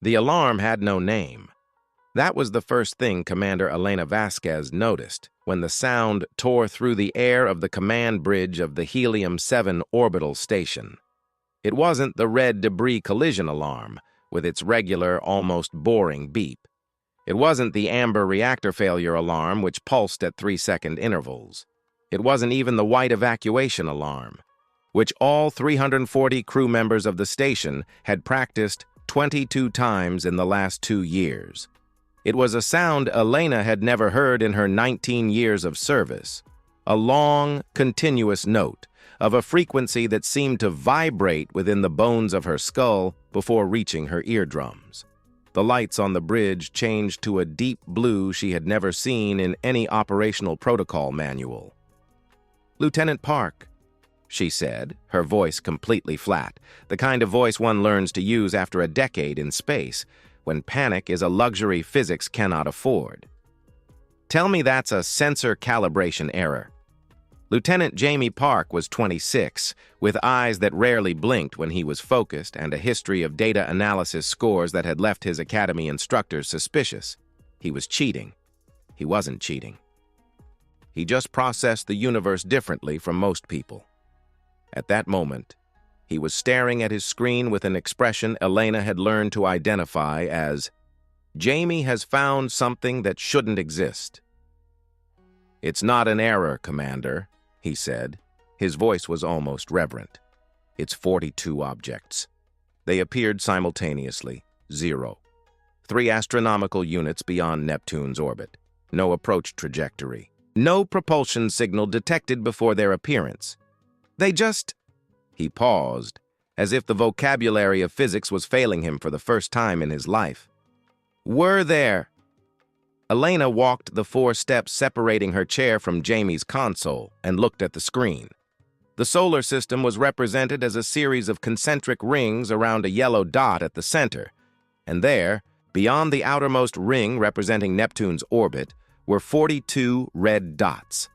The alarm had no name. That was the first thing Commander Elena Vasquez noticed when the sound tore through the air of the command bridge of the Helium-7 orbital station. It wasn't the red debris collision alarm, with its regular, almost boring beep. It wasn't the amber reactor failure alarm, which pulsed at 3-second intervals. It wasn't even the white evacuation alarm, which all 340 crew members of the station had practiced 22 times in the last 2 years. It was a sound Elena had never heard in her 19 years of service, a long, continuous note of a frequency that seemed to vibrate within the bones of her skull before reaching her eardrums. The lights on the bridge changed to a deep blue she had never seen in any operational protocol manual. "Lieutenant Park," she said, her voice completely flat, the kind of voice one learns to use after a decade in space, when panic is a luxury physics cannot afford. "Tell me that's a sensor calibration error." Lieutenant Jamie Park was 26, with eyes that rarely blinked when he was focused and a history of data analysis scores that had left his academy instructors suspicious. He was cheating. He wasn't cheating. He just processed the universe differently from most people. At that moment, he was staring at his screen with an expression Elena had learned to identify as, "Jamie has found something that shouldn't exist." "It's not an error, Commander," he said. His voice was almost reverent. "It's 42 objects. They appeared simultaneously, 0. 3 astronomical units beyond Neptune's orbit. No approach trajectory. No propulsion signal detected before their appearance. They just..." He paused, as if the vocabulary of physics was failing him for the first time in his life. "Were there..." Elena walked the 4 steps separating her chair from Jamie's console and looked at the screen. The solar system was represented as a series of concentric rings around a yellow dot at the center, and there, beyond the outermost ring representing Neptune's orbit, were 42 red dots.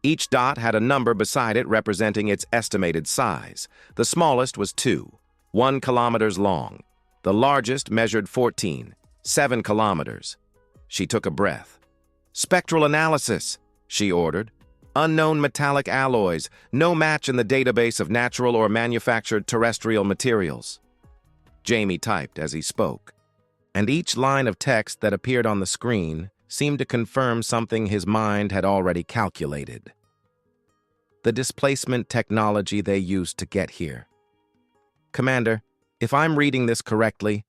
Each dot had a number beside it representing its estimated size. The smallest was 2, 1 kilometers long. The largest measured 14, 7 kilometers. She took a breath. "Spectral analysis," she ordered. "Unknown metallic alloys, no match in the database of natural or manufactured terrestrial materials." Jamie typed as he spoke, and each line of text that appeared on the screen seemed to confirm something his mind had already calculated. The displacement technology they used to get here. "Commander, if I'm reading this correctly,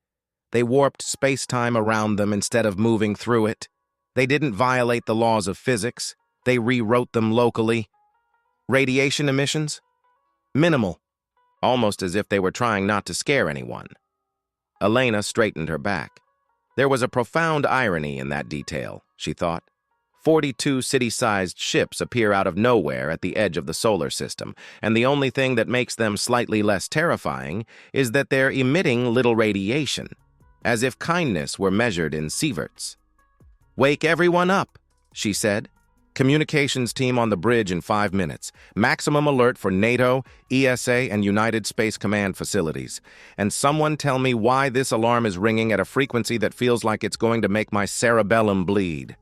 they warped space-time around them instead of moving through it. They didn't violate the laws of physics. They rewrote them locally. Radiation emissions? Minimal. Almost as if they were trying not to scare anyone." Elena straightened her back. There was a profound irony in that detail, she thought. 42 city-sized ships appear out of nowhere at the edge of the solar system, and the only thing that makes them slightly less terrifying is that they're emitting little radiation, as if kindness were measured in sieverts. "Wake everyone up," she said. "Communications team on the bridge in 5 minutes. Maximum alert for NATO, ESA, and United Space Command facilities. And someone tell me why this alarm is ringing at a frequency that feels like it's going to make my cerebellum bleed."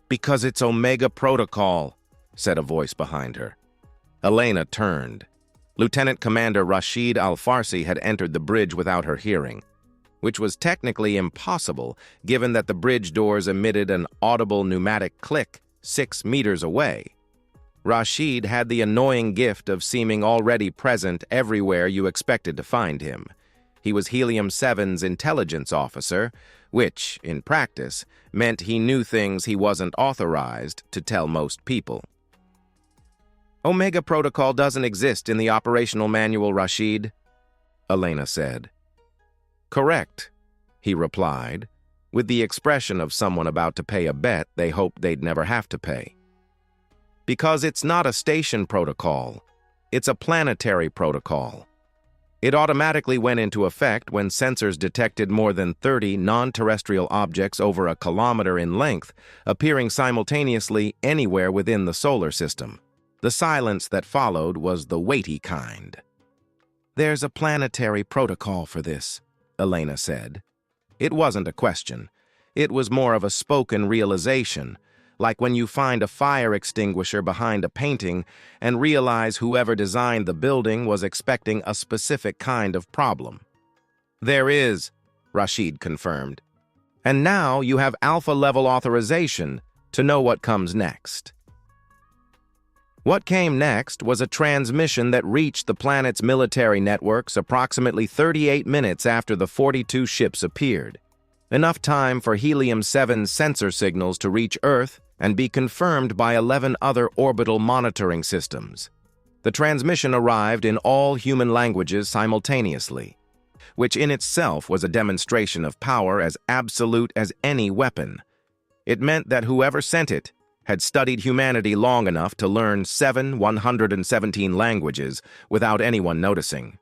"Because it's Omega Protocol," said a voice behind her. Elena turned. Lieutenant Commander Rashid Al-Farsi had entered the bridge without her hearing, which was technically impossible given that the bridge doors emitted an audible pneumatic click 6 meters away. Rashid had the annoying gift of seeming already present everywhere you expected to find him. He was Helium-7's intelligence officer, which, in practice, meant he knew things he wasn't authorized to tell most people. "Omega Protocol doesn't exist in the operational manual, Rashid," Elena said. "Correct," he replied, with the expression of someone about to pay a bet they hoped they'd never have to pay. "Because it's not a station protocol, it's a planetary protocol. It automatically went into effect when sensors detected more than 30 non-terrestrial objects over a kilometer in length, appearing simultaneously anywhere within the solar system. The silence that followed was the weighty kind. "There's a planetary protocol for this," Elena said. It wasn't a question. It was more of a spoken realization, like when you find a fire extinguisher behind a painting and realize whoever designed the building was expecting a specific kind of problem. "There is," Rashid confirmed. "And now you have alpha-level authorization to know what comes next." What came next was a transmission that reached the planet's military networks approximately 38 minutes after the 42 ships appeared. Enough time for Helium-7 sensor signals to reach Earth and be confirmed by 11 other orbital monitoring systems. The transmission arrived in all human languages simultaneously, which in itself was a demonstration of power as absolute as any weapon. It meant that whoever sent it had studied humanity long enough to learn 117 languages without anyone noticing.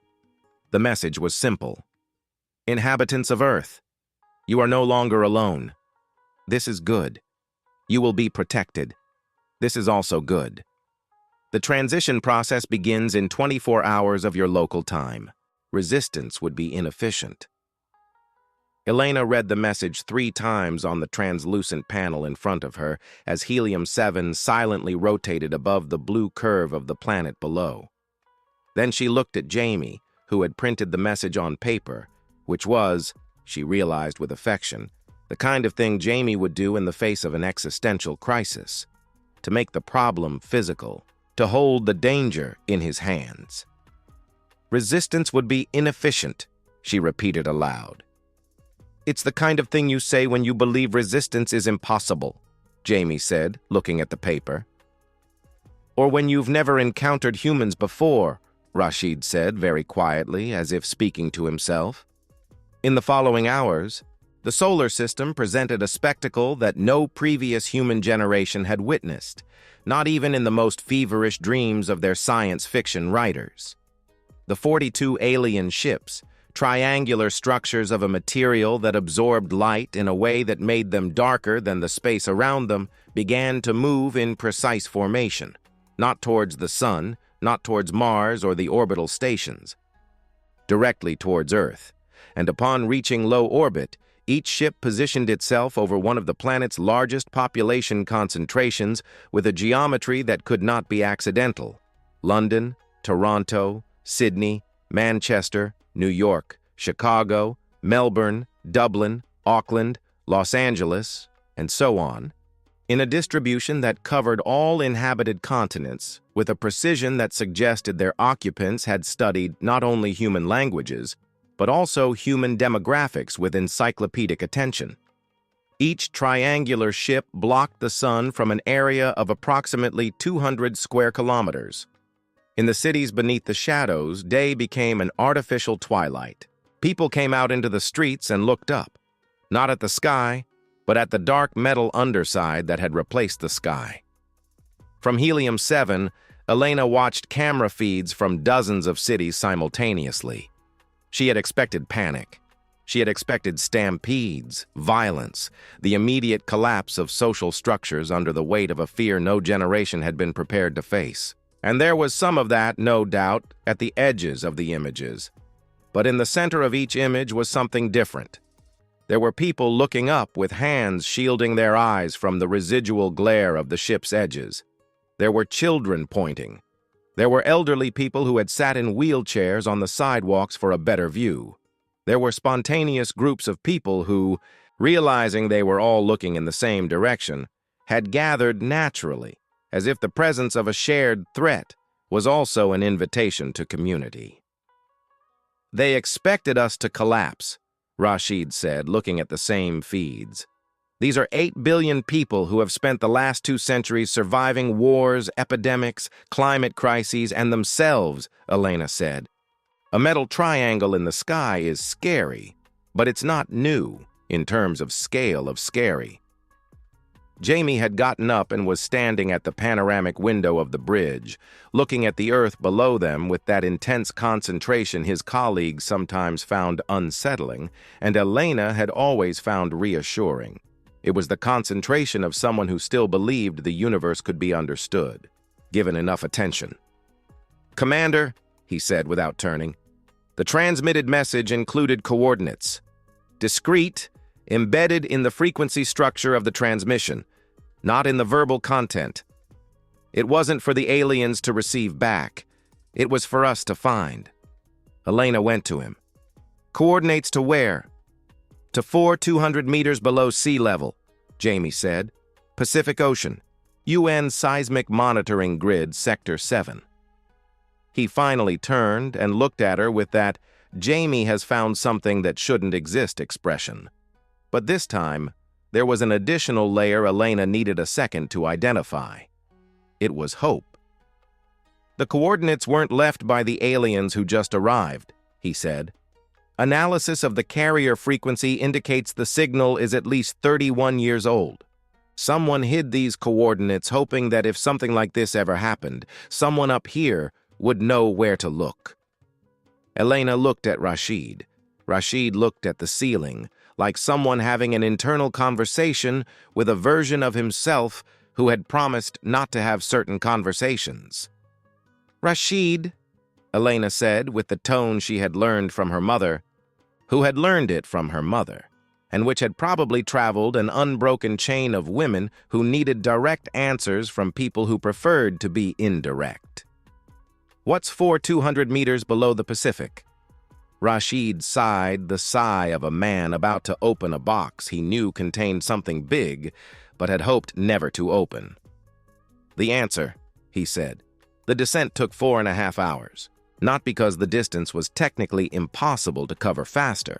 The message was simple. Inhabitants of Earth, you are no longer alone. This is good. You will be protected. This is also good. The transition process begins in 24 hours of your local time. Resistance would be inefficient. Elena read the message 3 times on the translucent panel in front of her as Helium-7 silently rotated above the blue curve of the planet below. Then she looked at Jamie, who had printed the message on paper, which was, she realized with affection, the kind of thing Jamie would do in the face of an existential crisis, to make the problem physical, to hold the danger in his hands. Resistance would be inefficient, she repeated aloud. It's the kind of thing you say when you believe resistance is impossible, Jamie said, looking at the paper. Or when you've never encountered humans before, Rashid said very quietly, as if speaking to himself. In the following hours, the solar system presented a spectacle that no previous human generation had witnessed, not even in the most feverish dreams of their science fiction writers. The 42 alien ships, triangular structures of a material that absorbed light in a way that made them darker than the space around them, began to move in precise formation, not towards the sun, not towards Mars or the orbital stations, directly towards Earth, and upon reaching low orbit, each ship positioned itself over one of the planet's largest population concentrations with a geometry that could not be accidental. London, Toronto, Sydney, Manchester, New York, Chicago, Melbourne, Dublin, Auckland, Los Angeles, and so on, in a distribution that covered all inhabited continents with a precision that suggested their occupants had studied not only human languages, but also human demographics with encyclopedic attention. Each triangular ship blocked the sun from an area of approximately 200 square kilometers. In the cities beneath the shadows, day became an artificial twilight. People came out into the streets and looked up, not at the sky, but at the dark metal underside that had replaced the sky. From Helium-7, Elena watched camera feeds from dozens of cities simultaneously. She had expected panic. She had expected stampedes, violence, the immediate collapse of social structures under the weight of a fear no generation had been prepared to face. And there was some of that, no doubt, at the edges of the images. But in the center of each image was something different. There were people looking up with hands shielding their eyes from the residual glare of the ship's edges. There were children pointing. There were elderly people who had sat in wheelchairs on the sidewalks for a better view. There were spontaneous groups of people who, realizing they were all looking in the same direction, had gathered naturally, as if the presence of a shared threat was also an invitation to community. They expected us to collapse, Rashid said, looking at the same feeds. These are 8 billion people who have spent the last 2 centuries surviving wars, epidemics, climate crises, and themselves, Elena said. A metal triangle in the sky is scary, but it's not new in terms of scale of scary. Jamie had gotten up and was standing at the panoramic window of the bridge, looking at the earth below them with that intense concentration his colleagues sometimes found unsettling, and Elena had always found reassuring. It was the concentration of someone who still believed the universe could be understood, given enough attention. "Commander," he said without turning, "the transmitted message included coordinates. Discrete, embedded in the frequency structure of the transmission, not in the verbal content. It wasn't for the aliens to receive back. It was for us to find. Elena went to him. Coordinates to where? To 200 meters below sea level, Jamie said. Pacific Ocean. UN Seismic Monitoring Grid, Sector 7. He finally turned and looked at her with that "Jamie has found something that shouldn't exist" expression. But this time, there was an additional layer Elena needed a second to identify. It was hope. The coordinates weren't left by the aliens who just arrived, he said. Analysis of the carrier frequency indicates the signal is at least 31 years old. Someone hid these coordinates hoping that if something like this ever happened, someone up here would know where to look. Elena looked at Rashid. Rashid looked at the ceiling, like someone having an internal conversation with a version of himself who had promised not to have certain conversations. Rashid, Elena said with the tone she had learned from her mother, who had learned it from her mother, and which had probably traveled an unbroken chain of women who needed direct answers from people who preferred to be indirect. What's 200 meters below the Pacific? Rashid sighed, the sigh of a man about to open a box he knew contained something big, but had hoped never to open. The answer, he said. The descent took 4.5 hours, not because the distance was technically impossible to cover faster.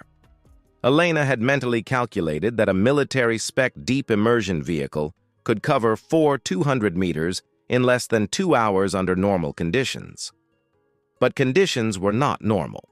Elena had mentally calculated that a military-spec deep immersion vehicle could cover 200 meters in less than 2 hours under normal conditions. But conditions were not normal.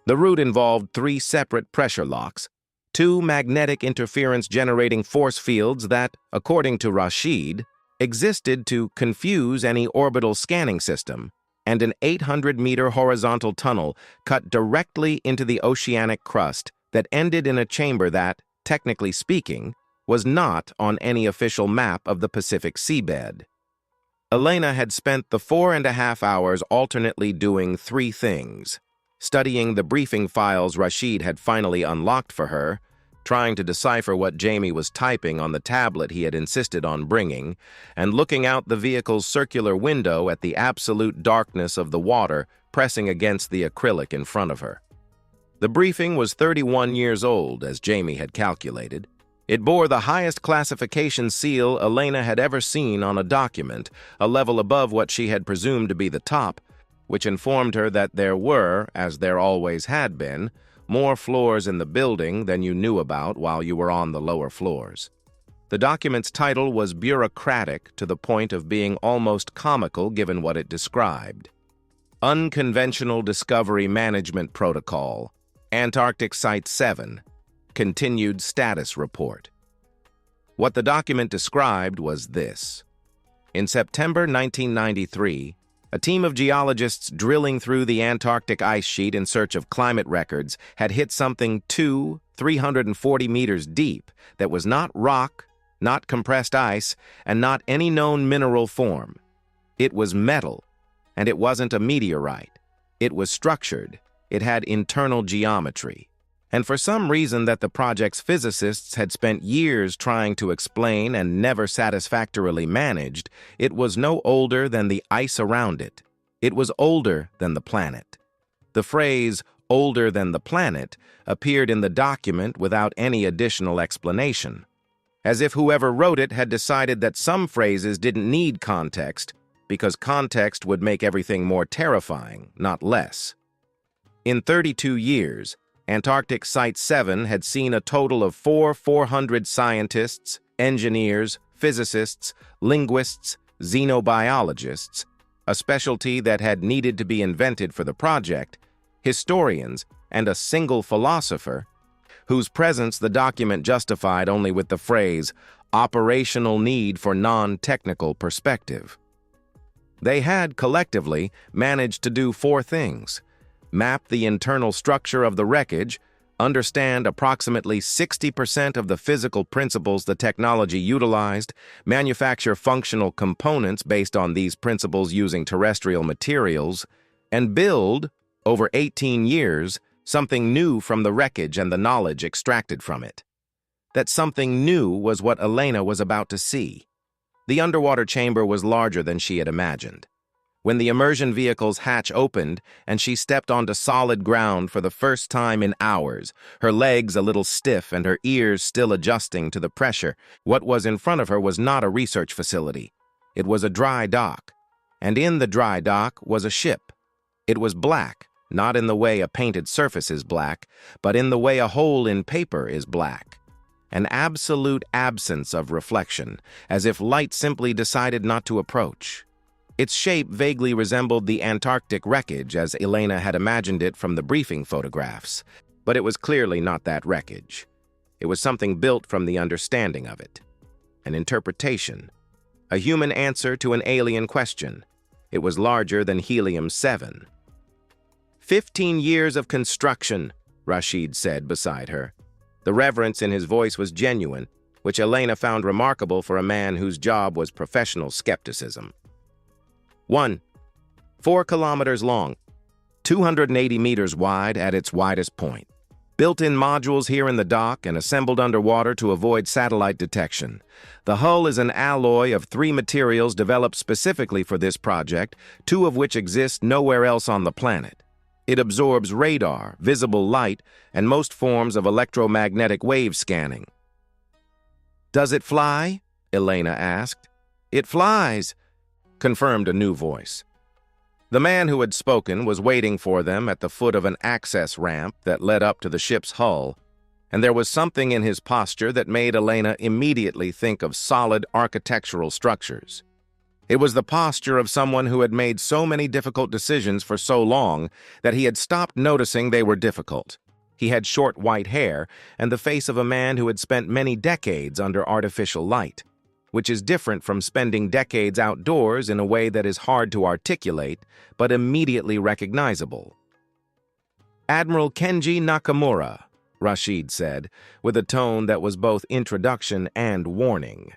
The route involved 3 separate pressure locks, 2 magnetic interference-generating force fields that, according to Rashid, existed to confuse any orbital scanning system, and an 800-meter horizontal tunnel cut directly into the oceanic crust that ended in a chamber that, technically speaking, was not on any official map of the Pacific seabed. Elena had spent the 4.5 hours alternately doing 3 things: studying the briefing files Rashid had finally unlocked for her, trying to decipher what Jamie was typing on the tablet he had insisted on bringing, and looking out the vehicle's circular window at the absolute darkness of the water pressing against the acrylic in front of her. The briefing was 31 years old, as Jamie had calculated. It bore the highest classification seal Elena had ever seen on a document, a level above what she had presumed to be the top, which informed her that there were, as there always had been, more floors in the building than you knew about while you were on the lower floors. The document's title was bureaucratic to the point of being almost comical given what it described. Unconventional Discovery Management Protocol, Antarctic Site 7, Continued Status Report. What the document described was this. In September 1993, a team of geologists drilling through the Antarctic ice sheet in search of climate records had hit something 340 meters deep that was not rock, not compressed ice, and not any known mineral form. It was metal, and it wasn't a meteorite. It was structured. It had internal geometry. And for some reason that the project's physicists had spent years trying to explain and never satisfactorily managed, it was no older than the ice around it. It was older than the planet. The phrase, "older than the planet," appeared in the document without any additional explanation, as if whoever wrote it had decided that some phrases didn't need context, because context would make everything more terrifying, not less. In 32 years, Antarctic Site 7 had seen a total of 400 scientists, engineers, physicists, linguists, xenobiologists, a specialty that had needed to be invented for the project, historians, and a single philosopher, whose presence the document justified only with the phrase, "operational need for non-technical perspective." They had, collectively, managed to do 4 things: map the internal structure of the wreckage, understand approximately 60% of the physical principles the technology utilized, manufacture functional components based on these principles using terrestrial materials, and build, over 18 years, something new from the wreckage and the knowledge extracted from it. that something new was what Elena was about to see. The underwater chamber was larger than she had imagined. When the immersion vehicle's hatch opened and she stepped onto solid ground for the first time in hours, her legs a little stiff and her ears still adjusting to the pressure, what was in front of her was not a research facility. It was a dry dock. And in the dry dock was a ship. It was black, not in the way a painted surface is black, but in the way a hole in paper is black. An absolute absence of reflection, as if light simply decided not to approach. Its shape vaguely resembled the Antarctic wreckage as Elena had imagined it from the briefing photographs, but it was clearly not that wreckage. It was something built from the understanding of it. An interpretation. A human answer to an alien question. It was larger than Helium-7. 15 years of construction, Rashid said beside her. The reverence in his voice was genuine, which Elena found remarkable for a man whose job was professional skepticism. 1. 4 kilometers long, 280 meters wide at its widest point. Built-in modules here in the dock and assembled underwater to avoid satellite detection. The hull is an alloy of 3 materials developed specifically for this project, 2 of which exist nowhere else on the planet. It absorbs radar, visible light, and most forms of electromagnetic wave scanning. "Does it fly?" Elena asked. "It flies," confirmed a new voice. The man who had spoken was waiting for them at the foot of an access ramp that led up to the ship's hull, and there was something in his posture that made Elena immediately think of solid architectural structures. It was the posture of someone who had made so many difficult decisions for so long that he had stopped noticing they were difficult. He had short white hair and the face of a man who had spent many decades under artificial light, which is different from spending decades outdoors in a way that is hard to articulate, but immediately recognizable. "Admiral Kenji Nakamura," Rashid said, with a tone that was both introduction and warning.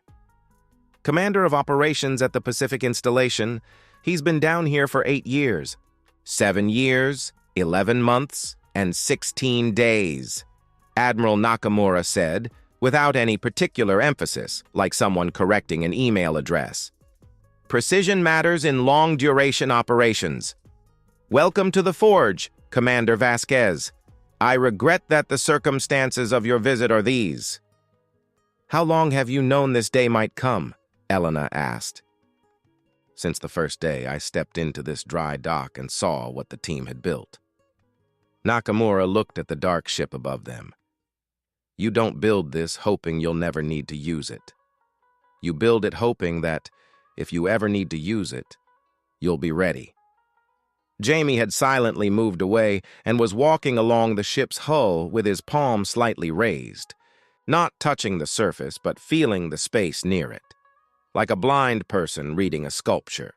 "Commander of operations at the Pacific Installation. He's been down here for 8 years. 7 years, 11 months, and 16 days," Admiral Nakamura said, without any particular emphasis, like someone correcting an email address. "Precision matters in long-duration operations. Welcome to the Forge, Commander Vasquez. I regret that the circumstances of your visit are these." "How long have you known this day might come?" Elena asked. "Since the first day I stepped into this dry dock and saw what the team had built." Nakamura looked at the dark ship above them. "You don't build this hoping you'll never need to use it. You build it hoping that, if you ever need to use it, you'll be ready." Jamie had silently moved away and was walking along the ship's hull with his palm slightly raised, not touching the surface but feeling the space near it, like a blind person reading a sculpture.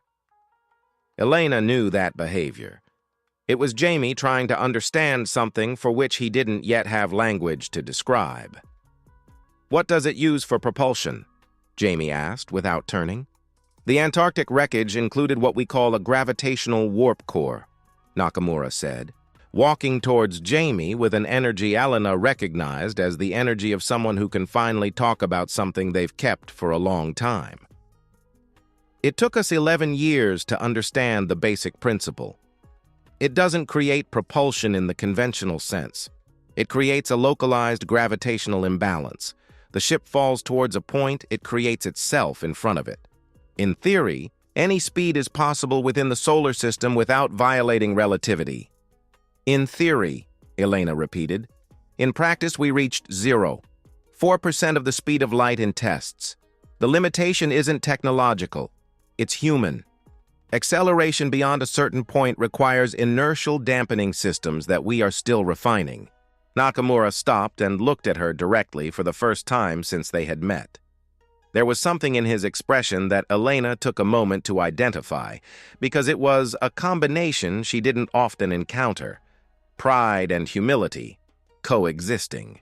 Elena knew that behavior. It was Jamie trying to understand something for which he didn't yet have language to describe. "What does it use for propulsion?" Jamie asked without turning. "The Antarctic wreckage included what we call a gravitational warp core," Nakamura said, walking towards Jamie with an energy Elena recognized as the energy of someone who can finally talk about something they've kept for a long time. "It took us 11 years to understand the basic principle. It doesn't create propulsion in the conventional sense. It creates a localized gravitational imbalance. The ship falls towards a point, it creates itself in front of it. In theory, any speed is possible within the solar system without violating relativity." "In theory," Elena repeated. "In practice, we reached 0. 4% of the speed of light in tests. The limitation isn't technological. It's human. Acceleration beyond a certain point requires inertial dampening systems that we are still refining." Nakamura stopped and looked at her directly for the first time since they had met. There was something in his expression that Elena took a moment to identify, because it was a combination she didn't often encounter: pride and humility, coexisting.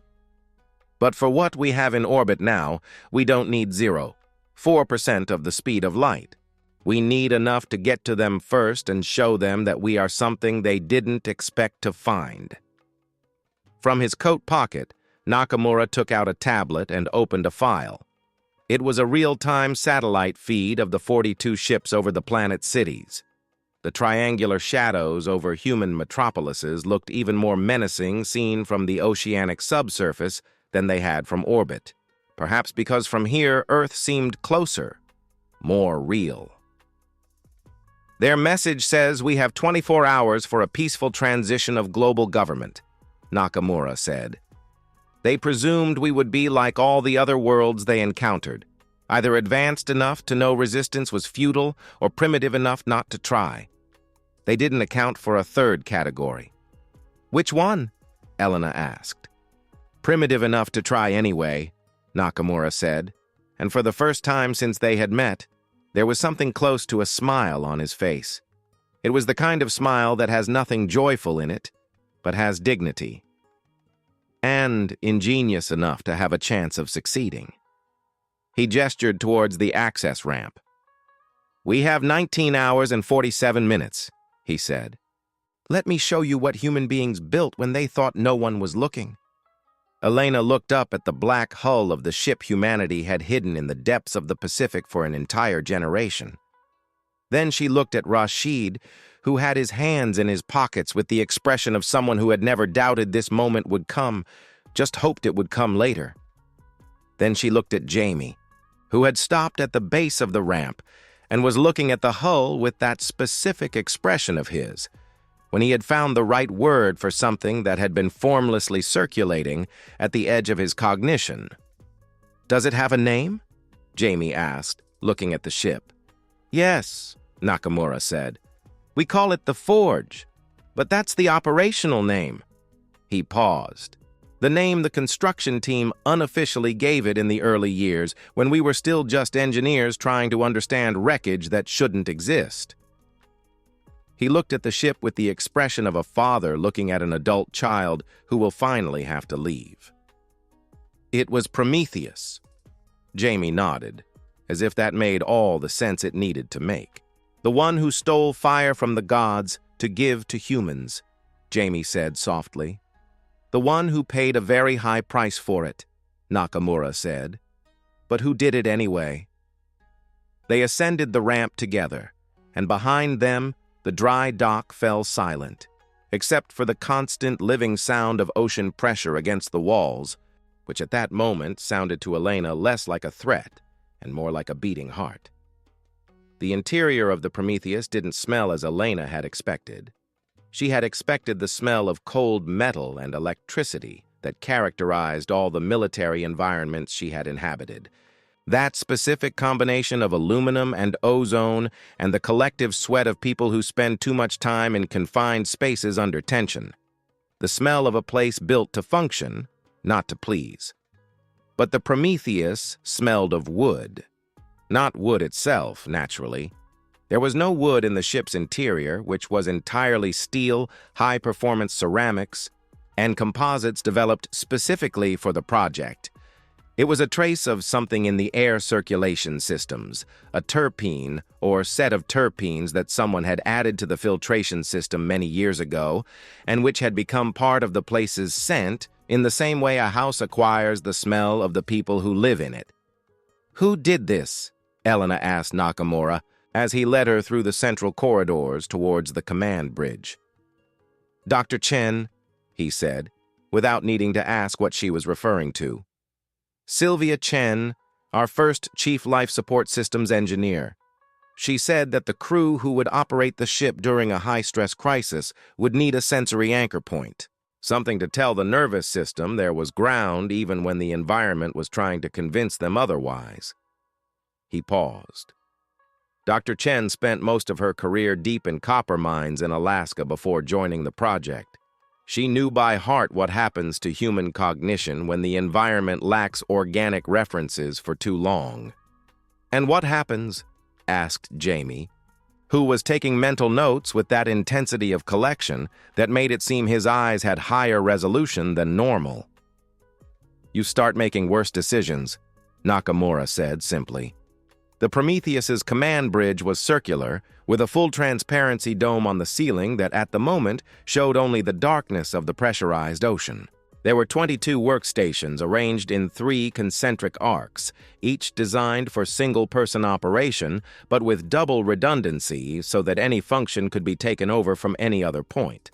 "But for what we have in orbit now, we don't need 0, 4% of the speed of light. We need enough to get to them first and show them that we are something they didn't expect to find." From his coat pocket, Nakamura took out a tablet and opened a file. It was a real-time satellite feed of the 42 ships over the planet's cities. The triangular shadows over human metropolises looked even more menacing seen from the oceanic subsurface than they had from orbit, perhaps because from here Earth seemed closer, more real. Their message says we have 24 hours for a peaceful transition of global government, Nakamura said. They presumed we would be like all the other worlds they encountered, either advanced enough to know resistance was futile or primitive enough not to try. They didn't account for a third category. Which one? Elena asked. Primitive enough to try anyway, Nakamura said, and for the first time since they had met, there was something close to a smile on his face. It was the kind of smile that has nothing joyful in it, but has dignity. And ingenious enough to have a chance of succeeding. He gestured towards the access ramp. We have 19 hours and 47 minutes, he said. Let me show you what human beings built when they thought no one was looking. Elena looked up at the black hull of the ship humanity had hidden in the depths of the Pacific for an entire generation. Then she looked at Rashid, who had his hands in his pockets with the expression of someone who had never doubted this moment would come, just hoped it would come later. Then she looked at Jamie, who had stopped at the base of the ramp and was looking at the hull with that specific expression of his, when he had found the right word for something that had been formlessly circulating at the edge of his cognition. Does it have a name? Jamie asked, looking at the ship. Yes, Nakamura said. We call it the Forge, but that's the operational name. He paused. The name the construction team unofficially gave it in the early years when we were still just engineers trying to understand wreckage that shouldn't exist. He looked at the ship with the expression of a father looking at an adult child who will finally have to leave. It was Prometheus. Jamie nodded, as if that made all the sense it needed to make. The one who stole fire from the gods to give to humans, Jamie said softly. The one who paid a very high price for it, Nakamura said, but who did it anyway. They ascended the ramp together, and behind them, the dry dock fell silent, except for the constant living sound of ocean pressure against the walls, which at that moment sounded to Elena less like a threat and more like a beating heart. The interior of the Prometheus didn't smell as Elena had expected. She had expected the smell of cold metal and electricity that characterized all the military environments she had inhabited. That specific combination of aluminum and ozone and the collective sweat of people who spend too much time in confined spaces under tension. The smell of a place built to function, not to please. But the Prometheus smelled of wood. Not wood itself, naturally. There was no wood in the ship's interior, which was entirely steel, high-performance ceramics, and composites developed specifically for the project. It was a trace of something in the air circulation systems, a terpene or set of terpenes that someone had added to the filtration system many years ago, and which had become part of the place's scent in the same way a house acquires the smell of the people who live in it. Who did this? Elena asked Nakamura as he led her through the central corridors towards the command bridge. Dr. Chen, he said, without needing to ask what she was referring to. Sylvia Chen, our first Chief Life Support Systems engineer. She said that the crew who would operate the ship during a high-stress crisis would need a sensory anchor point, something to tell the nervous system there was ground even when the environment was trying to convince them otherwise. He paused. Dr. Chen spent most of her career deep in copper mines in Alaska before joining the project. She knew by heart what happens to human cognition when the environment lacks organic references for too long. And what happens? Asked Jamie, who was taking mental notes with that intensity of collection that made it seem his eyes had higher resolution than normal. You start making worse decisions, Nakamura said simply. The Prometheus's command bridge was circular, with a full transparency dome on the ceiling that at the moment showed only the darkness of the pressurized ocean. There were 22 workstations arranged in 3 concentric arcs, each designed for single-person operation, but with double redundancy so that any function could be taken over from any other point.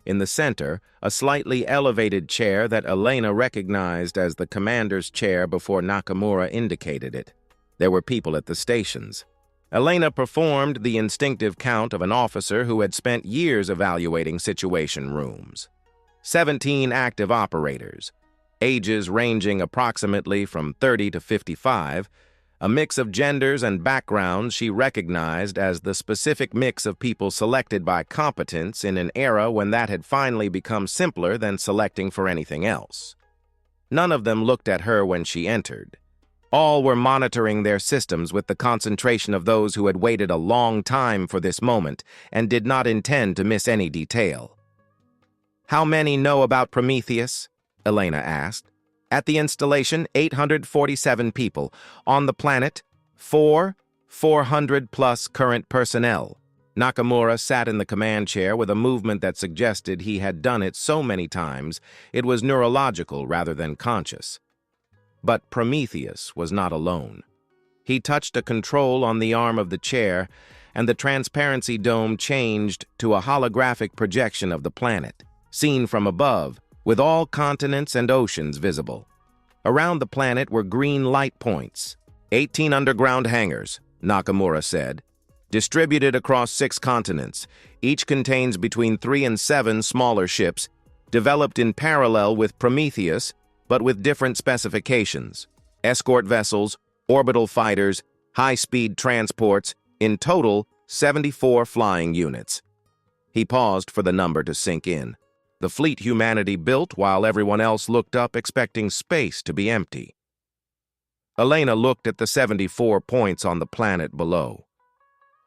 In the center, a slightly elevated chair that Elena recognized as the commander's chair before Nakamura indicated it. There were people at the stations. Elena performed the instinctive count of an officer who had spent years evaluating situation rooms. 17 active operators, ages ranging approximately from 30 to 55, a mix of genders and backgrounds she recognized as the specific mix of people selected by competence in an era when that had finally become simpler than selecting for anything else. None of them looked at her when she entered. All were monitoring their systems with the concentration of those who had waited a long time for this moment and did not intend to miss any detail. "How many know about Prometheus?" Elena asked. "At the installation, 847 people. On the planet, 400 plus current personnel." Nakamura sat in the command chair with a movement that suggested he had done it so many times it was neurological rather than conscious. But Prometheus was not alone. He touched a control on the arm of the chair, and the transparency dome changed to a holographic projection of the planet, seen from above, with all continents and oceans visible. Around the planet were green light points, 18 underground hangars, Nakamura said, distributed across 6 continents. Each contains between 3 and 7 smaller ships, developed in parallel with Prometheus, but with different specifications: escort vessels, orbital fighters, high-speed transports, in total 74 flying units. He paused for the number to sink in. The fleet humanity built while everyone else looked up expecting space to be empty. Elena looked at the 74 points on the planet below.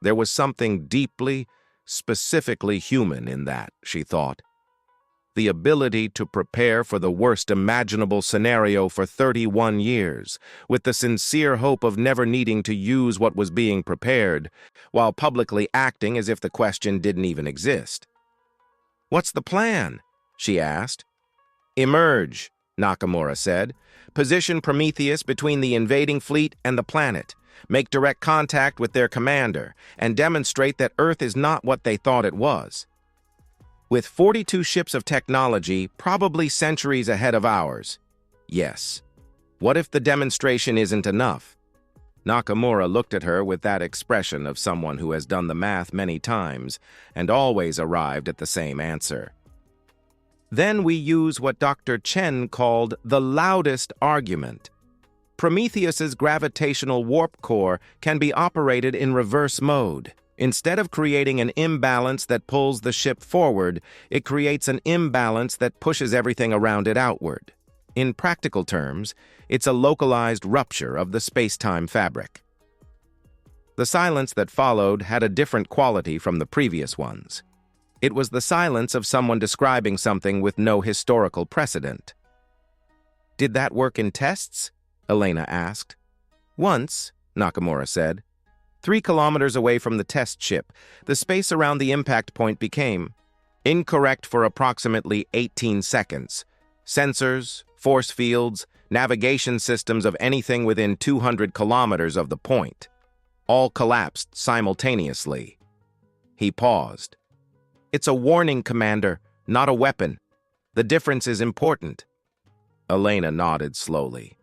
There was something deeply, specifically human in that, she thought. The ability to prepare for the worst imaginable scenario for 31 years, with the sincere hope of never needing to use what was being prepared, while publicly acting as if the question didn't even exist. "What's the plan?" she asked. "Emerge," Nakamura said. "Position Prometheus between the invading fleet and the planet. Make direct contact with their commander, and demonstrate that Earth is not what they thought it was. With 42 ships of technology, probably centuries ahead of ours. Yes. What if the demonstration isn't enough?" Nakamura looked at her with that expression of someone who has done the math many times and always arrived at the same answer. "Then we use what Dr. Chen called the loudest argument. Prometheus's gravitational warp core can be operated in reverse mode. Instead of creating an imbalance that pulls the ship forward, it creates an imbalance that pushes everything around it outward. In practical terms, it's a localized rupture of the space-time fabric." The silence that followed had a different quality from the previous ones. It was the silence of someone describing something with no historical precedent. "Did that work in tests?" Elena asked. "Once," Nakamura said. 3 kilometers away from the test ship, the space around the impact point became incorrect for approximately 18 seconds. Sensors, force fields, navigation systems of anything within 200 kilometers of the point. All collapsed simultaneously. He paused. "It's a warning, Commander, not a weapon. The difference is important." Elena nodded slowly.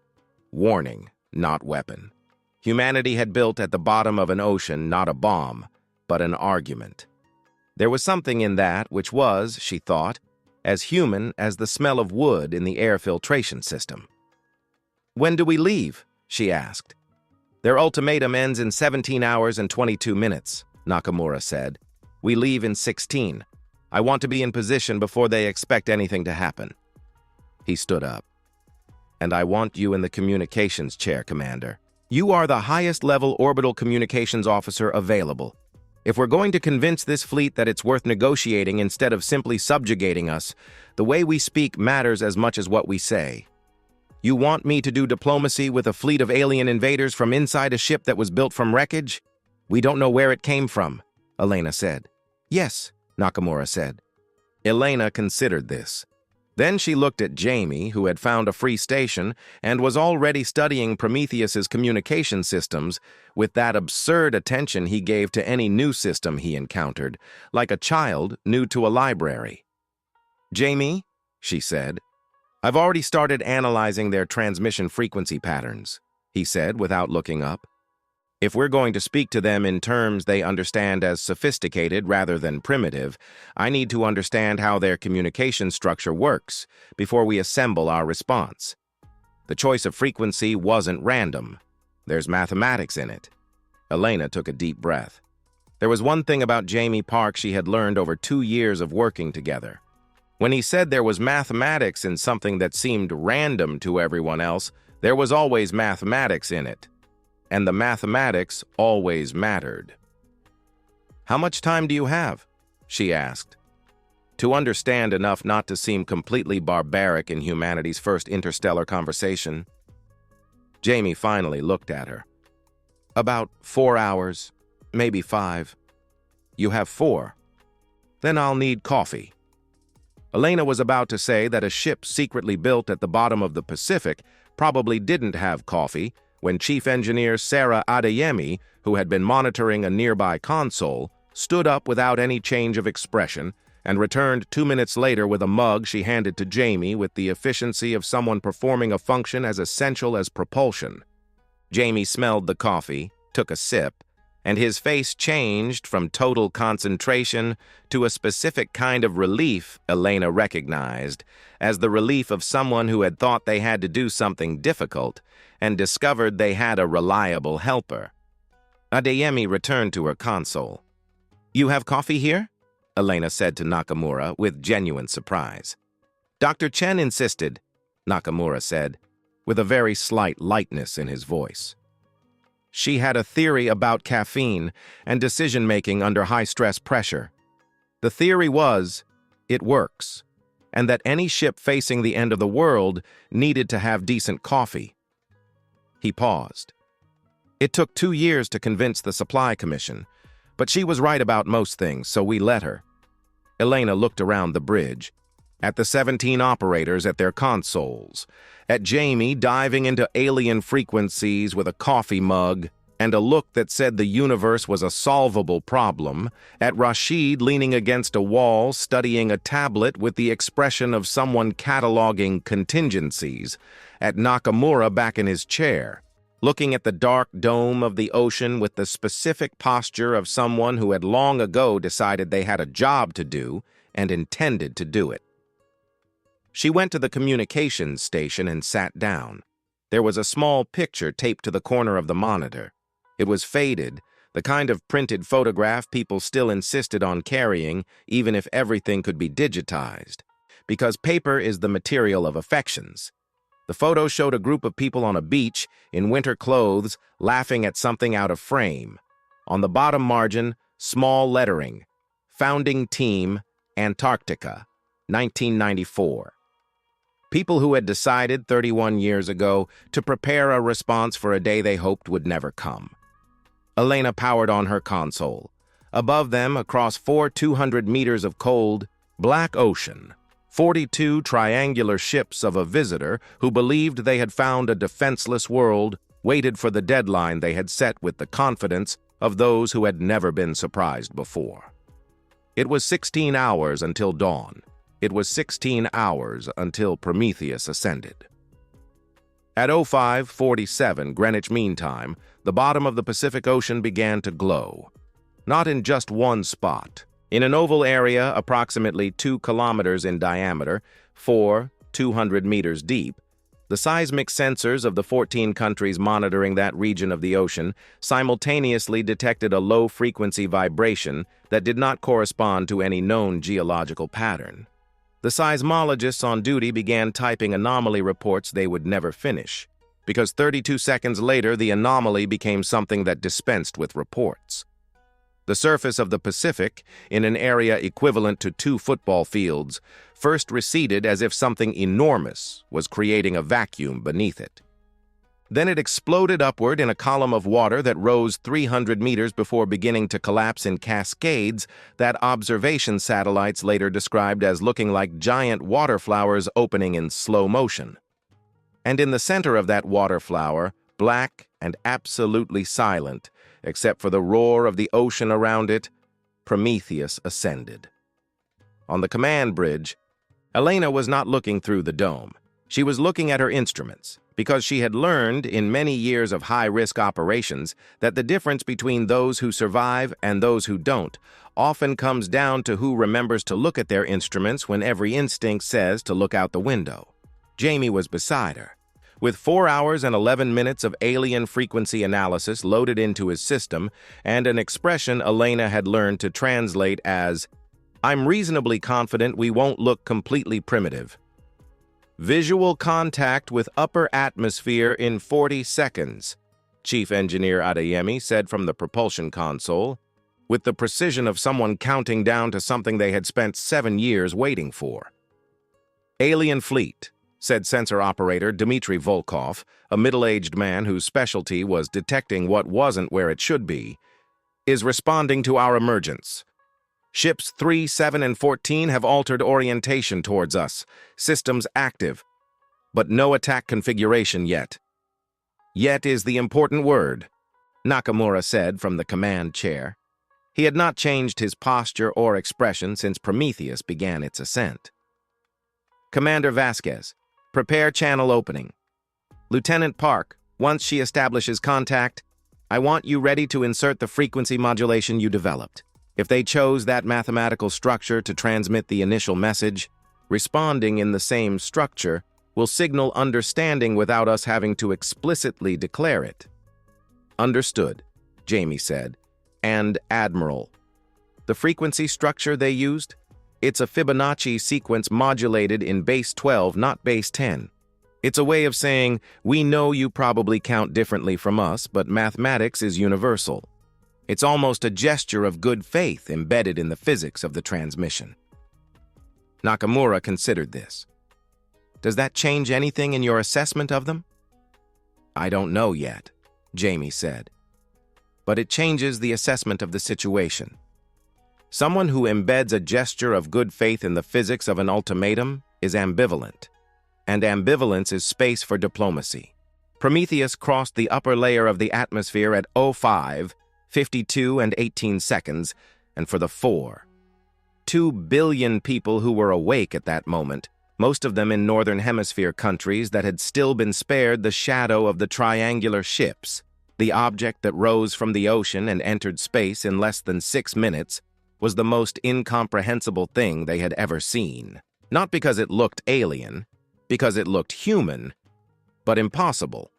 Warning, not weapon. Humanity had built at the bottom of an ocean not a bomb, but an argument. There was something in that which was, she thought, as human as the smell of wood in the air filtration system. "When do we leave?" she asked. "Their ultimatum ends in 17 hours and 22 minutes, Nakamura said. "We leave in 16. I want to be in position before they expect anything to happen." He stood up. "And I want you in the communications chair, Commander. You are the highest-level orbital communications officer available. If we're going to convince this fleet that it's worth negotiating instead of simply subjugating us, the way we speak matters as much as what we say. You want me to do diplomacy with a fleet of alien invaders from inside a ship that was built from wreckage? We don't know where it came from," Elena said. "Yes," Nakamura said. Elena considered this. Then she looked at Jamie, who had found a free station and was already studying Prometheus's communication systems with that absurd attention he gave to any new system he encountered, like a child new to a library. "Jamie," she said, "I've already started analyzing their transmission frequency patterns," he said without looking up. "If we're going to speak to them in terms they understand as sophisticated rather than primitive, I need to understand how their communication structure works before we assemble our response. The choice of frequency wasn't random. There's mathematics in it." Elena took a deep breath. There was one thing about Jamie Park she had learned over 2 years of working together. When he said there was mathematics in something that seemed random to everyone else, there was always mathematics in it. And the mathematics always mattered. "How much time do you have?" she asked. To understand enough not to seem completely barbaric in humanity's first interstellar conversation. Jamie finally looked at her. "About 4 hours, maybe 5. "You have 4. Then I'll need coffee." Elena was about to say that a ship secretly built at the bottom of the Pacific probably didn't have coffee when Chief Engineer Sarah Adeyemi, who had been monitoring a nearby console, stood up without any change of expression and returned 2 minutes later with a mug she handed to Jamie with the efficiency of someone performing a function as essential as propulsion. Jamie smelled the coffee, took a sip, and his face changed from total concentration to a specific kind of relief Elena recognized as the relief of someone who had thought they had to do something difficult and discovered they had a reliable helper. Adeyemi returned to her console. "You have coffee here?" Elena said to Nakamura with genuine surprise. "Dr. Chen insisted," Nakamura said, with a very slight lightness in his voice. She had a theory about caffeine and decision-making under high-stress pressure. The theory was, it works, and that any ship facing the end of the world needed to have decent coffee. He paused. It took 2 years to convince the Supply Commission, but she was right about most things, so we let her. Elena looked around the bridge, at the 17 operators at their consoles, at Jamie diving into alien frequencies with a coffee mug and a look that said the universe was a solvable problem, at Rashid leaning against a wall studying a tablet with the expression of someone cataloging contingencies, at Nakamura back in his chair, looking at the dark dome of the ocean with the specific posture of someone who had long ago decided they had a job to do and intended to do it. She went to the communications station and sat down. There was a small picture taped to the corner of the monitor. It was faded, the kind of printed photograph people still insisted on carrying, even if everything could be digitized, because paper is the material of affections. The photo showed a group of people on a beach in winter clothes laughing at something out of frame. On the bottom margin, small lettering, "Founding Team, Antarctica, 1994. People who had decided 31 years ago to prepare a response for a day they hoped would never come. Elena powered on her console. Above them, across 4 200 meters of cold, black ocean, 42 triangular ships of a visitor who believed they had found a defenseless world waited for the deadline they had set with the confidence of those who had never been surprised before. It was 16 hours until dawn. It was 16 hours until Prometheus ascended. At 05:47 Greenwich Mean Time, the bottom of the Pacific Ocean began to glow. Not in just one spot. In an oval area approximately 2 kilometers in diameter, 200 meters deep, the seismic sensors of the 14 countries monitoring that region of the ocean simultaneously detected a low-frequency vibration that did not correspond to any known geological pattern. The seismologists on duty began typing anomaly reports they would never finish, because 32 seconds later the anomaly became something that dispensed with reports. The surface of the Pacific, in an area equivalent to 2 football fields, first receded as if something enormous was creating a vacuum beneath it. Then it exploded upward in a column of water that rose 300 meters before beginning to collapse in cascades that observation satellites later described as looking like giant water flowers opening in slow motion. And in the center of that water flower, black and absolutely silent, except for the roar of the ocean around it, Prometheus ascended. On the command bridge, Elena was not looking through the dome. She was looking at her instruments, because she had learned in many years of high-risk operations that the difference between those who survive and those who don't often comes down to who remembers to look at their instruments when every instinct says to look out the window. Jamie was beside her. With 4 hours and 11 minutes of alien frequency analysis loaded into his system and an expression Elena had learned to translate as, "I'm reasonably confident we won't look completely primitive. Visual contact with upper atmosphere in 40 seconds, Chief Engineer Adeyemi said from the propulsion console, with the precision of someone counting down to something they had spent 7 years waiting for. Alien fleet, said sensor operator Dmitry Volkov, a middle-aged man whose specialty was detecting what wasn't where it should be, is responding to our emergence. Ships 3, 7, and 14 have altered orientation towards us. Systems active, but no attack configuration yet. Yet is the important word, Nakamura said from the command chair. He had not changed his posture or expression since Prometheus began its ascent. Commander Vasquez, prepare channel opening. Lieutenant Park, once she establishes contact, I want you ready to insert the frequency modulation you developed. If they chose that mathematical structure to transmit the initial message, responding in the same structure will signal understanding without us having to explicitly declare it. Understood, Jamie said. And Admiral. The frequency structure they used? It's a Fibonacci sequence modulated in base 12, not base 10. It's a way of saying, we know you probably count differently from us, but mathematics is universal. It's almost a gesture of good faith embedded in the physics of the transmission. Nakamura considered this. Does that change anything in your assessment of them? I don't know yet, Jamie said. But it changes the assessment of the situation. Someone who embeds a gesture of good faith in the physics of an ultimatum is ambivalent, and ambivalence is space for diplomacy. Prometheus crossed the upper layer of the atmosphere at 05, 52 and 18 seconds, and for the 2 billion people who were awake at that moment, most of them in Northern Hemisphere countries that had still been spared the shadow of the triangular ships, the object that rose from the ocean and entered space in less than 6 minutes, was the most incomprehensible thing they had ever seen. Not because it looked alien, because it looked human, but impossible.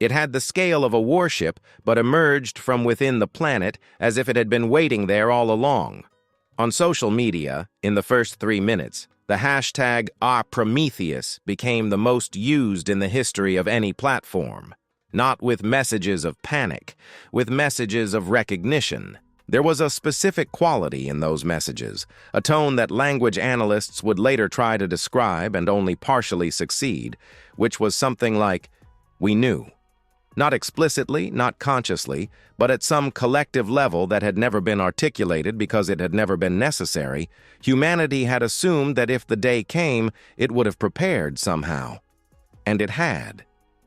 It had the scale of a warship, but emerged from within the planet as if it had been waiting there all along. On social media, in the first 3 minutes, the hashtag #OurPrometheus became the most used in the history of any platform. Not with messages of panic, with messages of recognition. There was a specific quality in those messages, a tone that language analysts would later try to describe and only partially succeed, which was something like, we knew. Not explicitly, not consciously, but at some collective level that had never been articulated because it had never been necessary, humanity had assumed that if the day came, it would have prepared somehow. And it had.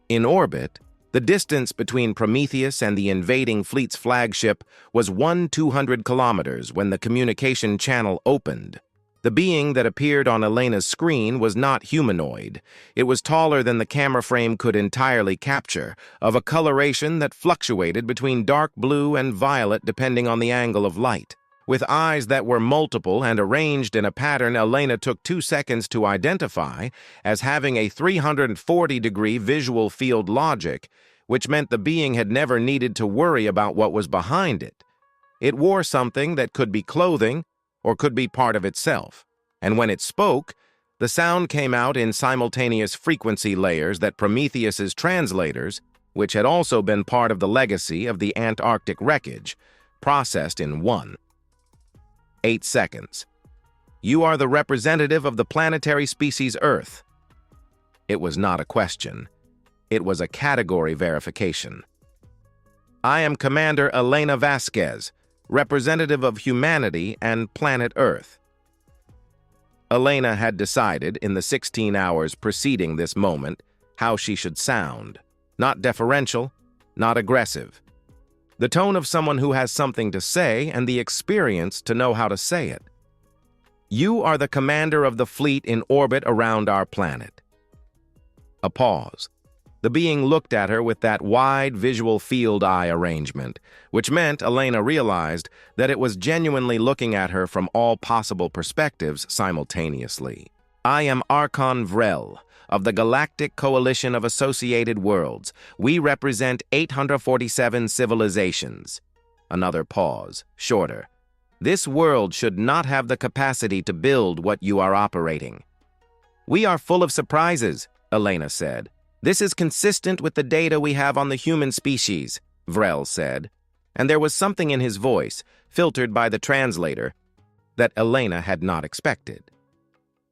In orbit, the distance between Prometheus and the invading fleet's flagship was 1/200 kilometers when the communication channel opened. The being that appeared on Elena's screen was not humanoid. It was taller than the camera frame could entirely capture, of a coloration that fluctuated between dark blue and violet depending on the angle of light. With eyes that were multiple and arranged in a pattern Elena took 2 seconds to identify as having a 340-degree visual field logic, which meant the being had never needed to worry about what was behind it. It wore something that could be clothing or could be part of itself, and when it spoke, the sound came out in simultaneous frequency layers that Prometheus's translators, which had also been part of the legacy of the Antarctic wreckage, processed in 8 seconds. You are the representative of the planetary species Earth. It was not a question. It was a category verification. "I am Commander Elena Vasquez, representative of humanity and planet Earth." Elena had decided, in the 16 hours preceding this moment, how she should sound. Not deferential, not aggressive. The tone of someone who has something to say and the experience to know how to say it. "You are the commander of the fleet in orbit around our planet." A pause. The being looked at her with that wide visual field eye arrangement, which meant Elena realized that it was genuinely looking at her from all possible perspectives simultaneously. "I am Archon Vrel, of the Galactic Coalition of Associated Worlds. We represent 847 civilizations." Another pause, shorter. "This world should not have the capacity to build what you are operating." "We are full of surprises," Elena said. "This is consistent with the data we have on the human species," Vrel said, and there was something in his voice, filtered by the translator, that Elena had not expected.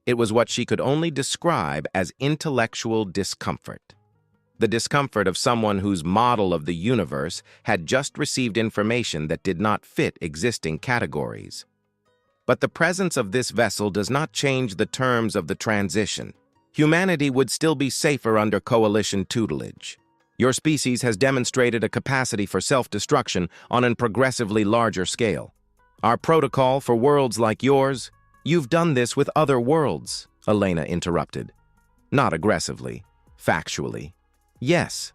It was what she could only describe as intellectual discomfort. The discomfort of someone whose model of the universe had just received information that did not fit existing categories. But the presence of this vessel does not change the terms of the transition. Humanity would still be safer under coalition tutelage. Your species has demonstrated a capacity for self-destruction on a progressively larger scale. Our protocol for worlds like yours— "You've done this with other worlds," Elena interrupted. Not aggressively, factually. "Yes.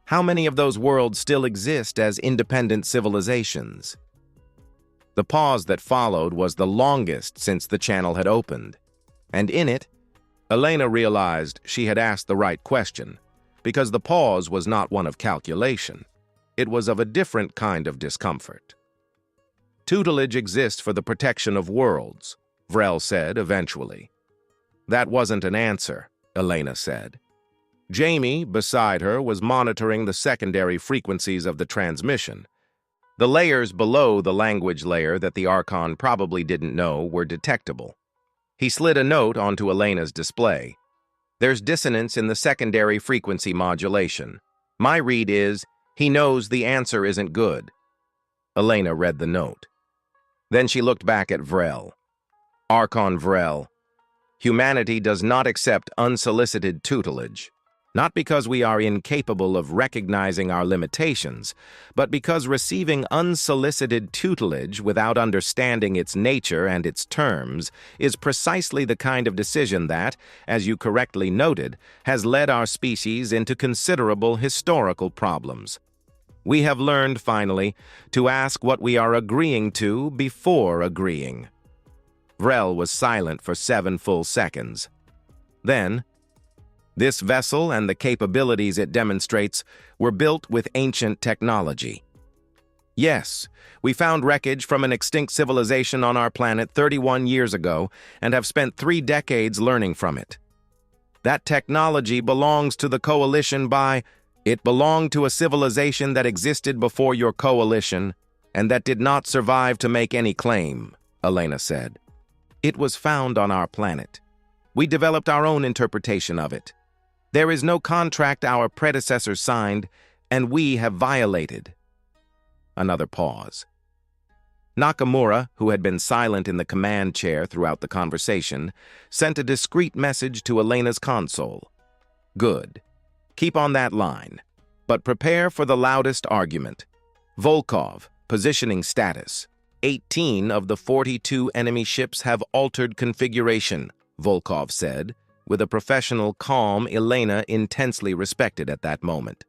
How many of those worlds still exist as independent civilizations?" The pause that followed was the longest since the channel had opened, and in it, Elena realized she had asked the right question, because the pause was not one of calculation. It was of a different kind of discomfort. "Tutelage exists for the protection of worlds," Vrel said eventually. "That wasn't an answer," Elena said. Jamie, beside her, was monitoring the secondary frequencies of the transmission. The layers below the language layer that the Archon probably didn't know were detectable. He slid a note onto Elena's display. "There's dissonance in the secondary frequency modulation. My read is, he knows the answer isn't good." Elena read the note. Then she looked back at Vrel. "Archon Vrel, humanity does not accept unsolicited tutelage. Not because we are incapable of recognizing our limitations, but because receiving unsolicited tutelage without understanding its nature and its terms is precisely the kind of decision that, as you correctly noted, has led our species into considerable historical problems. We have learned, finally, to ask what we are agreeing to before agreeing." Vrel was silent for 7 full seconds. Then, "This vessel and the capabilities it demonstrates were built with ancient technology. Yes, we found wreckage from an extinct civilization on our planet 31 years ago and have spent 3 decades learning from it. That technology belongs to the coalition it belonged to a civilization that existed before your coalition and that did not survive to make any claim," Elena said. "It was found on our planet. We developed our own interpretation of it. There is no contract our predecessors signed, and we have violated." Another pause. Nakamura, who had been silent in the command chair throughout the conversation, sent a discreet message to Elena's console. "Good. Keep on that line. But prepare for the loudest argument. Volkov, positioning status. 18 of the 42 enemy ships have altered configuration," Volkov said, with a professional calm Elena intensely respected at that moment.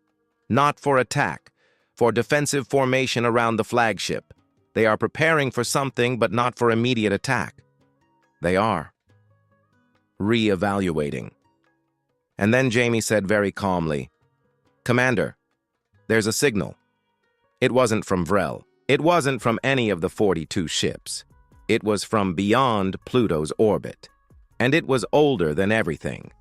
"Not for attack, for defensive formation around the flagship. They are preparing for something, but not for immediate attack. They are re-evaluating." And then Jamie said very calmly, "Commander, there's a signal." It wasn't from Vrel. It wasn't from any of the 42 ships. It was from beyond Pluto's orbit. And it was older than everything.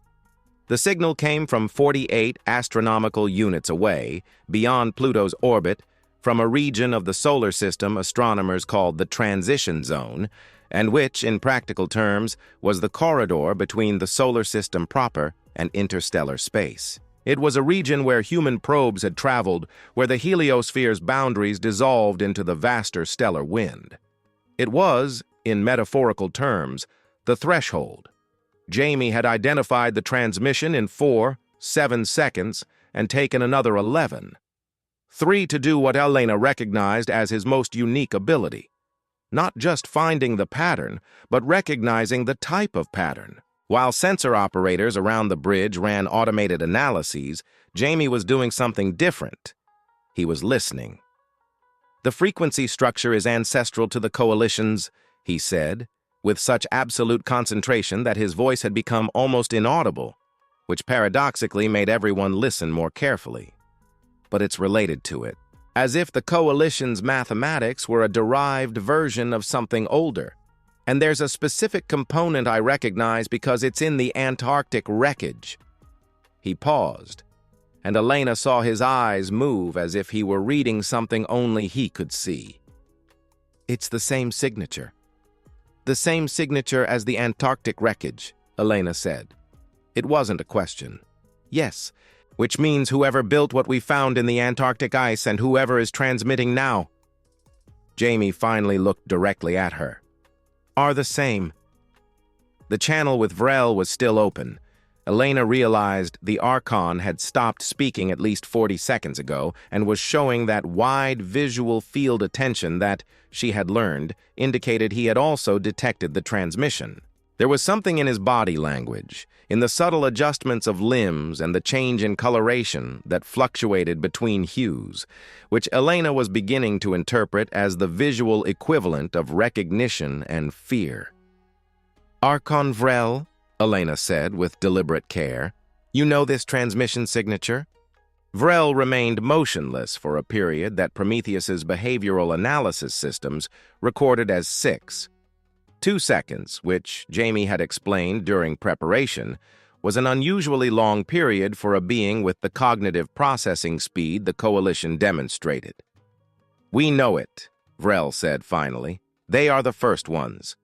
The signal came from 48 astronomical units away, beyond Pluto's orbit, from a region of the solar system astronomers called the transition zone, and which, in practical terms, was the corridor between the solar system proper and interstellar space. It was a region where human probes had traveled, where the heliosphere's boundaries dissolved into the vaster stellar wind. It was, in metaphorical terms, the threshold. Jamie had identified the transmission in 7 seconds and taken another 11. 3 to do what Elena recognized as his most unique ability. Not just finding the pattern, but recognizing the type of pattern. While sensor operators around the bridge ran automated analyses, Jamie was doing something different. He was listening. "The frequency structure is ancestral to the coalitions," he said, with such absolute concentration that his voice had become almost inaudible, which paradoxically made everyone listen more carefully. "But it's related to it, as if the coalition's mathematics were a derived version of something older. And there's a specific component I recognize because it's in the Antarctic wreckage." He paused, and Elena saw his eyes move as if he were reading something only he could see. "It's the same signature." "The same signature as the Antarctic wreckage," Elena said. It wasn't a question. "Yes, which means whoever built what we found in the Antarctic ice and whoever is transmitting now." Jamie finally looked directly at her. "Are the same." The channel with Vrel was still open. Elena realized the Archon had stopped speaking at least 40 seconds ago and was showing that wide visual field attention that, she had learned, indicated he had also detected the transmission. There was something in his body language, in the subtle adjustments of limbs and the change in coloration that fluctuated between hues, which Elena was beginning to interpret as the visual equivalent of recognition and fear. "Archon Vrel," Elena said with deliberate care, "you know this transmission signature?" Vrel remained motionless for a period that Prometheus's behavioral analysis systems recorded as 6. 2 seconds, which Jamie had explained during preparation, was an unusually long period for a being with the cognitive processing speed the Coalition demonstrated. "We know it," Vrel said finally. "They are the first ones."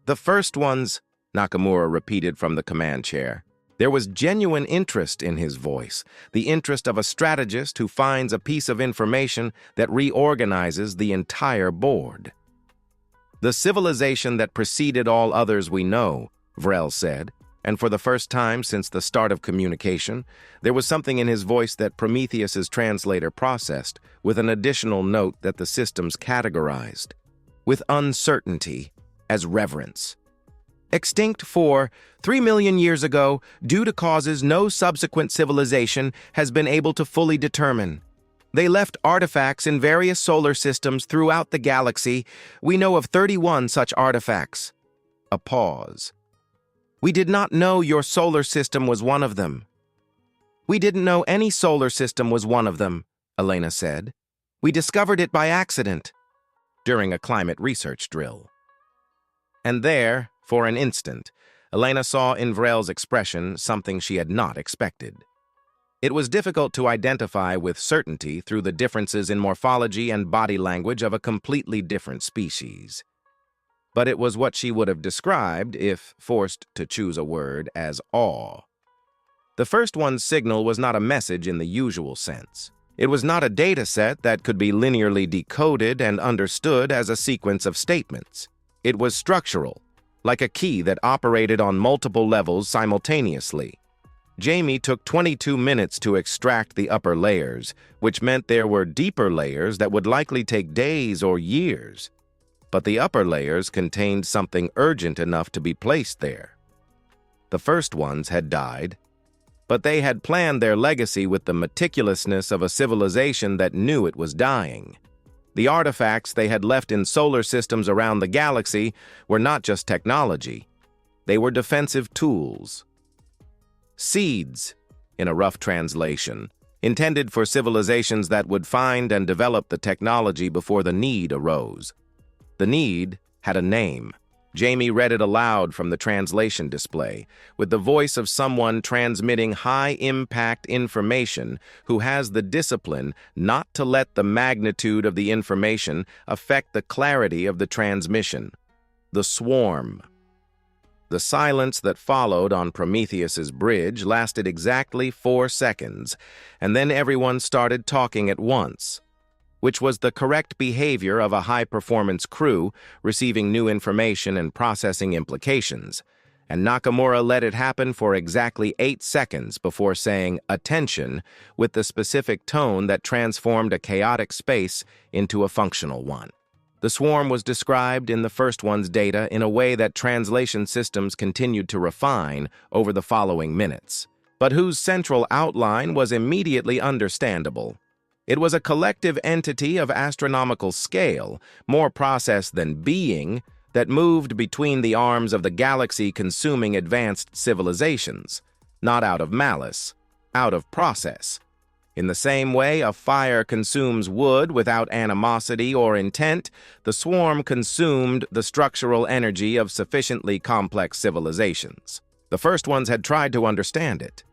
"The first ones," Nakamura repeated from the command chair. There was genuine interest in his voice, the interest of a strategist who finds a piece of information that reorganizes the entire board. "The civilization that preceded all others we know," Vrel said, and for the first time since the start of communication, there was something in his voice that Prometheus's translator processed, with an additional note that the systems categorized, with uncertainty, as reverence. "Extinct 3 million years ago, due to causes no subsequent civilization has been able to fully determine. They left artifacts in various solar systems throughout the galaxy. We know of 31 such artifacts." A pause. "We did not know your solar system was one of them." "We didn't know any solar system was one of them," Elena said. "We discovered it by accident." During a climate research drill. And there, for an instant, Elena saw in Vrel's expression something she had not expected. It was difficult to identify with certainty through the differences in morphology and body language of a completely different species. But it was what she would have described, if forced to choose a word, as awe. The first one's signal was not a message in the usual sense. It was not a data set that could be linearly decoded and understood as a sequence of statements. It was structural, like a key that operated on multiple levels simultaneously. Jamie took 22 minutes to extract the upper layers, which meant there were deeper layers that would likely take days or years. But the upper layers contained something urgent enough to be placed there. The first ones had died, but they had planned their legacy with the meticulousness of a civilization that knew it was dying. The artifacts they had left in solar systems around the galaxy were not just technology. They were defensive tools. Seeds, in a rough translation, intended for civilizations that would find and develop the technology before the need arose. The need had a name. Jamie read it aloud from the translation display, with the voice of someone transmitting high-impact information who has the discipline not to let the magnitude of the information affect the clarity of the transmission. The swarm. The silence that followed on Prometheus's bridge lasted exactly 4 seconds, and then everyone started talking at once, which was the correct behavior of a high-performance crew receiving new information and processing implications, and Nakamura let it happen for exactly 8 seconds before saying "attention" with the specific tone that transformed a chaotic space into a functional one. The swarm was described in the first one's data in a way that translation systems continued to refine over the following minutes, but whose central outline was immediately understandable. It was a collective entity of astronomical scale, more process than being, that moved between the arms of the galaxy consuming advanced civilizations, not out of malice, out of process. In the same way a fire consumes wood without animosity or intent, the swarm consumed the structural energy of sufficiently complex civilizations. The first ones had tried to understand it.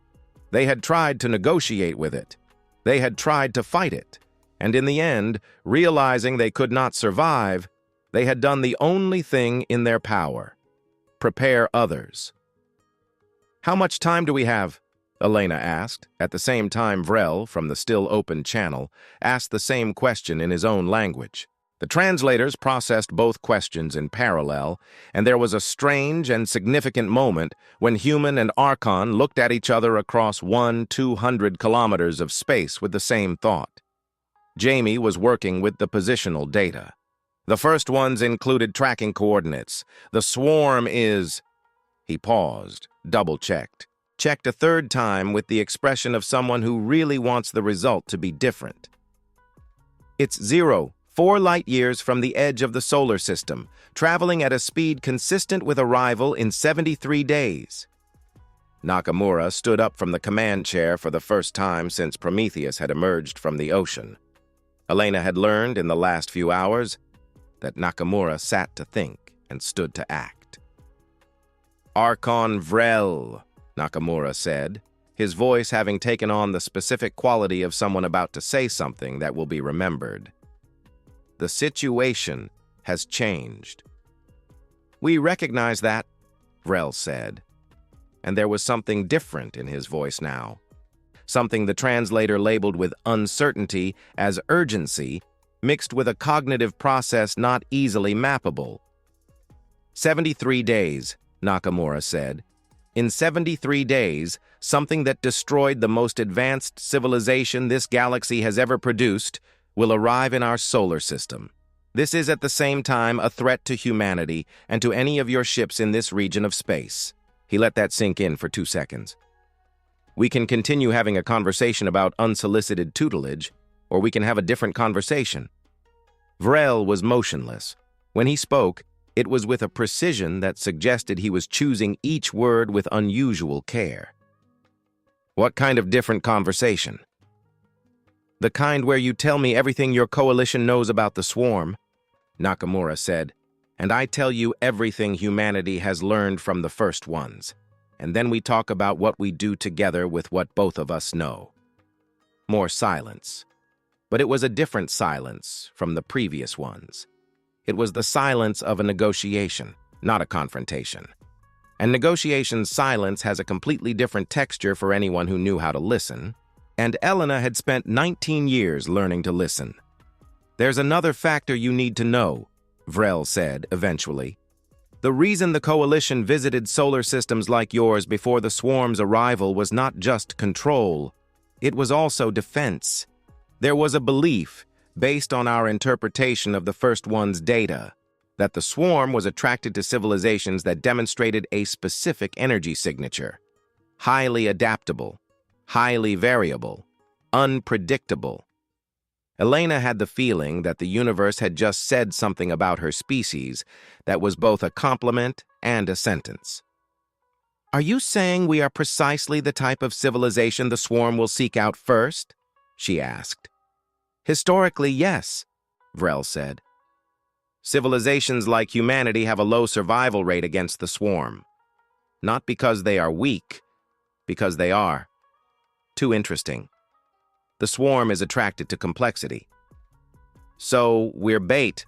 They had tried to negotiate with it. They had tried to fight it. And in the end, realizing they could not survive, they had done the only thing in their power: prepare others. "How much time do we have?" Elena asked. At the same time, Vrel, from the still-open channel, asked the same question in his own language. The translators processed both questions in parallel, and there was a strange and significant moment when Human and Archon looked at each other across 200 kilometers of space with the same thought. Jamie was working with the positional data. The first ones included tracking coordinates. The swarm is... He paused, double-checked. Checked a third time with the expression of someone who really wants the result to be different. "It's 4 light-years from the edge of the solar system, traveling at a speed consistent with arrival in 73 days. Nakamura stood up from the command chair for the first time since Prometheus had emerged from the ocean. Elena had learned in the last few hours that Nakamura sat to think and stood to act. "Archon Vrel," Nakamura said, his voice having taken on the specific quality of someone about to say something that will be remembered. "The situation has changed." "We recognize that," Vrel said, and there was something different in his voice now, something the translator labeled with uncertainty as urgency, mixed with a cognitive process not easily mappable. 73 days, Nakamura said. In 73 days, something that destroyed the most advanced civilization this galaxy has ever produced will arrive in our solar system. This is at the same time a threat to humanity and to any of your ships in this region of space. He let that sink in for 2 seconds. "We can continue having a conversation about unsolicited tutelage, or we can have a different conversation." Vrel was motionless. When he spoke, it was with a precision that suggested he was choosing each word with unusual care. "What kind of different conversation?" "The kind where you tell me everything your coalition knows about the swarm," Nakamura said, "and I tell you everything humanity has learned from the first ones, and then we talk about what we do together with what both of us know." More silence. But it was a different silence from the previous ones. It was the silence of a negotiation, not a confrontation. And negotiation silence has a completely different texture for anyone who knew how to listen, and Elena had spent 19 years learning to listen. "There's another factor you need to know," Vrel said eventually. "The reason the Coalition visited solar systems like yours before the swarm's arrival was not just control. It was also defense. There was a belief, based on our interpretation of the first one's data, that the swarm was attracted to civilizations that demonstrated a specific energy signature. Highly adaptable, highly variable, unpredictable. Elena had the feeling that the universe had just said something about her species that was both a compliment and a sentence. "Are you saying we are precisely the type of civilization the swarm will seek out first?" she asked. "Historically, yes," Vrel said. "Civilizations like humanity have a low survival rate against the swarm. Not because they are weak, because they are too interesting. The swarm is attracted to complexity." "So we're bait,"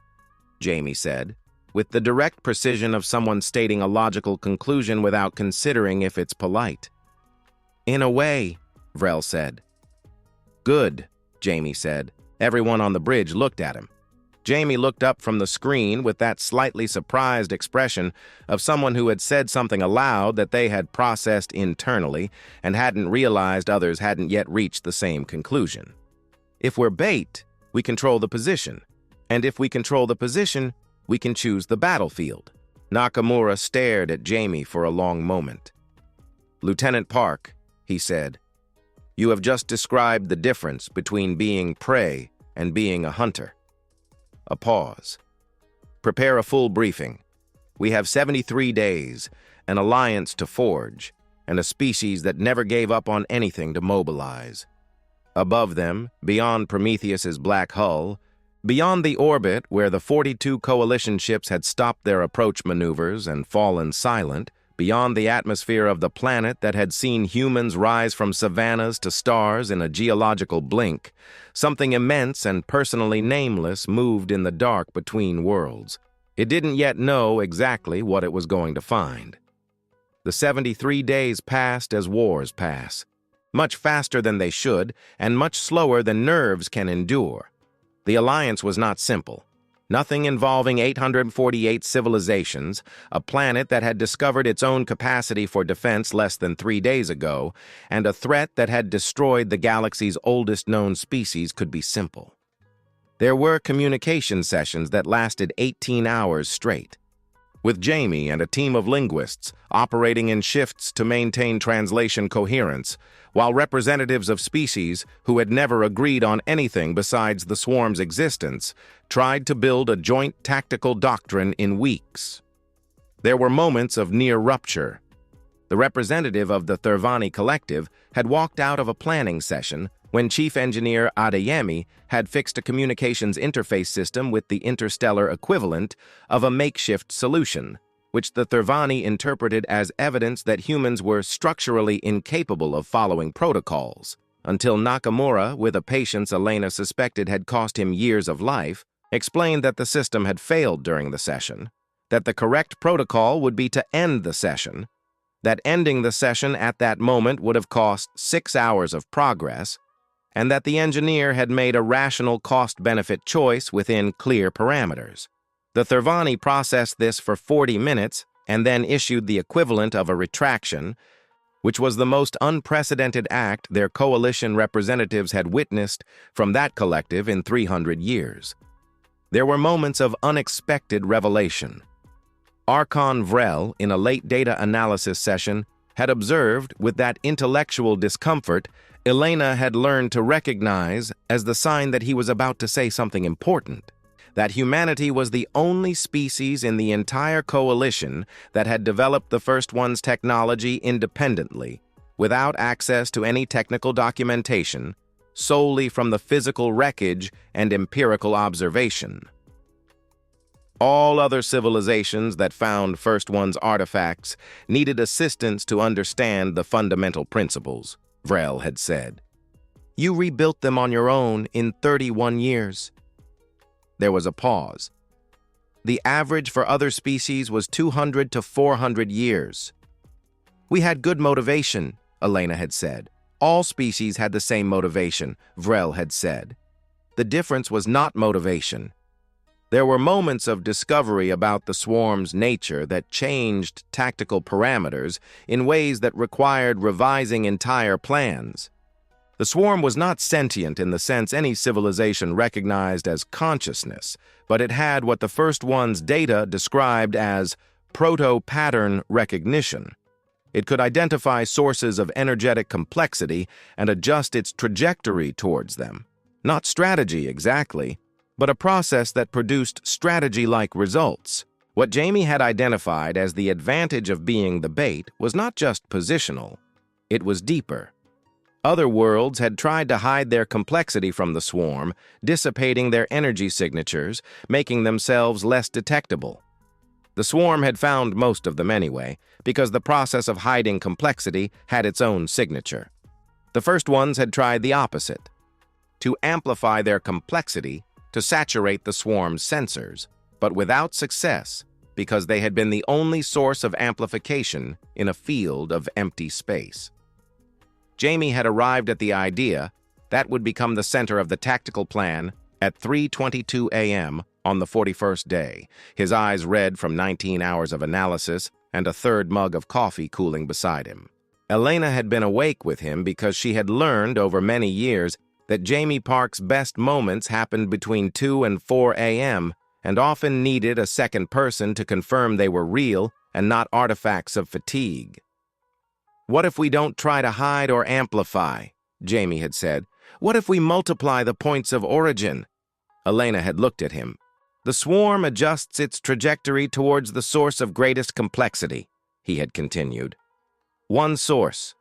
Jamie said. with the direct precision of someone stating a logical conclusion without considering if it's polite. "In a way," Vrel said. "Good," Jamie said. Everyone on the bridge looked at him. Jamie looked up from the screen with that slightly surprised expression of someone who had said something aloud that they had processed internally and hadn't realized others hadn't yet reached the same conclusion. "If we're bait, we control the position. And if we control the position, we can choose the battlefield." Nakamura stared at Jamie for a long moment. "Lieutenant Park," he said, "you have just described the difference between being prey and being a hunter." A pause. "Prepare a full briefing. We have 73 days, an alliance to forge, and a species that never gave up on anything to mobilize." Above them, beyond Prometheus's black hull, beyond the orbit where the 42 coalition ships had stopped their approach maneuvers and fallen silent, beyond the atmosphere of the planet that had seen humans rise from savannas to stars in a geological blink, something immense and personally nameless moved in the dark between worlds. It didn't yet know exactly what it was going to find. The 73 days passed as wars pass, much faster than they should and much slower than nerves can endure. The alliance was not simple. Nothing involving 848 civilizations, a planet that had discovered its own capacity for defense less than 3 days ago, and a threat that had destroyed the galaxy's oldest known species could be simple. There were communication sessions that lasted 18 hours straight, with Jamie and a team of linguists operating in shifts to maintain translation coherence, while representatives of species who had never agreed on anything besides the swarm's existence tried to build a joint tactical doctrine in weeks. There were moments of near rupture. The representative of the Thervani Collective had walked out of a planning session when Chief Engineer Adeyemi had fixed a communications interface system with the interstellar equivalent of a makeshift solution, which the Thervani interpreted as evidence that humans were structurally incapable of following protocols, until Nakamura, with a patience Elena suspected had cost him years of life, explained that the system had failed during the session, that the correct protocol would be to end the session, that ending the session at that moment would have cost 6 hours of progress, and that the engineer had made a rational cost-benefit choice within clear parameters. The Thervani processed this for 40 minutes and then issued the equivalent of a retraction, which was the most unprecedented act their coalition representatives had witnessed from that collective in 300 years. There were moments of unexpected revelation. Archon Vrel, in a late data analysis session, had observed, with that intellectual discomfort Elena had learned to recognize as the sign that he was about to say something important, that humanity was the only species in the entire coalition that had developed the first one's technology independently, without access to any technical documentation, solely from the physical wreckage and empirical observation. All other civilizations that found First One's artifacts needed assistance to understand the fundamental principles, Vrel had said. You rebuilt them on your own in 31 years. There was a pause. The average for other species was 200 to 400 years. We had good motivation, Elena had said. All species had the same motivation, Vrel had said. The difference was not motivation. There were moments of discovery about the swarm's nature that changed tactical parameters in ways that required revising entire plans. The swarm was not sentient in the sense any civilization recognized as consciousness, but it had what the first one's data described as proto-pattern recognition. It could identify sources of energetic complexity and adjust its trajectory towards them. Not strategy exactly, but a process that produced strategy-like results. What Jamie had identified as the advantage of being the bait was not just positional, it was deeper. Other worlds had tried to hide their complexity from the swarm, dissipating their energy signatures, making themselves less detectable. The swarm had found most of them anyway, because the process of hiding complexity had its own signature. The first ones had tried the opposite, to amplify their complexity to saturate the swarm's sensors. but without success because they had been the only source of amplification in a field of empty space. Jamie had arrived at the idea that would become the center of the tactical plan at 3:22 a.m. on the 41st day, his eyes red from 19 hours of analysis and a third mug of coffee cooling beside him. Elena had been awake with him because she had learned over many years that Jamie Park's best moments happened between 2 and 4 a.m. and often needed a second person to confirm they were real and not artifacts of fatigue. "What if we don't try to hide or amplify?" Jamie had said. "What if we multiply the points of origin?" Elena had looked at him. "The swarm adjusts its trajectory towards the source of greatest complexity," he had continued. "One source.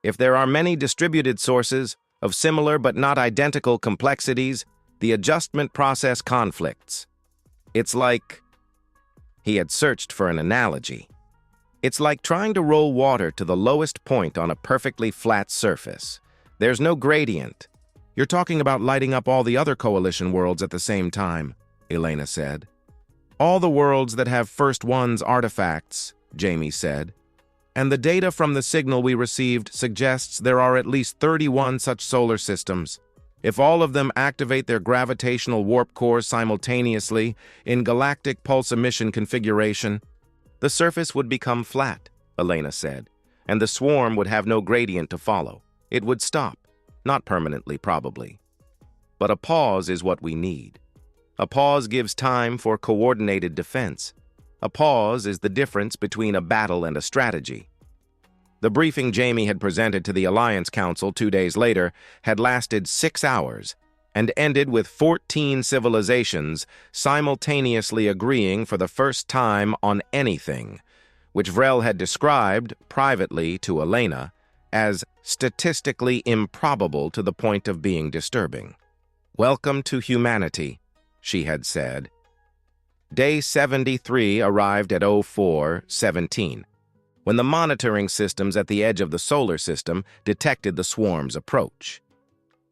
If there are many distributed sources of similar but not identical complexities, the adjustment process conflicts. It's like..." He had searched for an analogy. "It's like trying to roll water to the lowest point on a perfectly flat surface. There's no gradient." "You're talking about lighting up all the other coalition worlds at the same time," Elena said. "All the worlds that have First One's artifacts," Jamie said. "And the data from the signal we received suggests there are at least 31 such solar systems. If all of them activate their gravitational warp cores simultaneously in galactic pulse emission configuration, the surface would become flat," Elena said, "and the swarm would have no gradient to follow. It would stop. Not permanently, probably. But a pause is what we need. A pause gives time for coordinated defense. A pause is the difference between a battle and a strategy." The briefing Jamie had presented to the Alliance Council 2 days later had lasted 6 hours and ended with 14 civilizations simultaneously agreeing for the first time on anything, which Vrel had described privately to Elena as statistically improbable to the point of being disturbing. "Welcome to humanity," she had said. Day 73 arrived at 04:17, when the monitoring systems at the edge of the solar system detected the swarm's approach.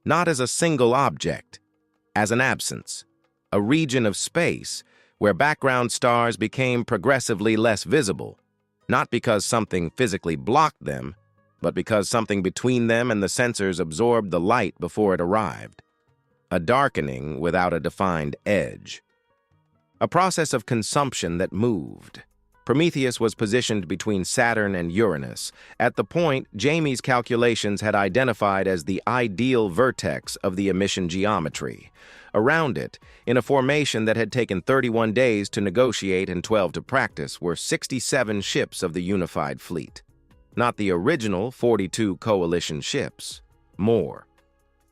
Not as a single object, as an absence, a region of space where background stars became progressively less visible, not because something physically blocked them, but because something between them and the sensors absorbed the light before it arrived. A darkening without a defined edge. A process of consumption that moved. Prometheus was positioned between Saturn and Uranus, at the point Jamie's calculations had identified as the ideal vertex of the emission geometry. Around it, in a formation that had taken 31 days to negotiate and 12 to practice, were 67 ships of the unified fleet. Not the original 42 coalition ships. More.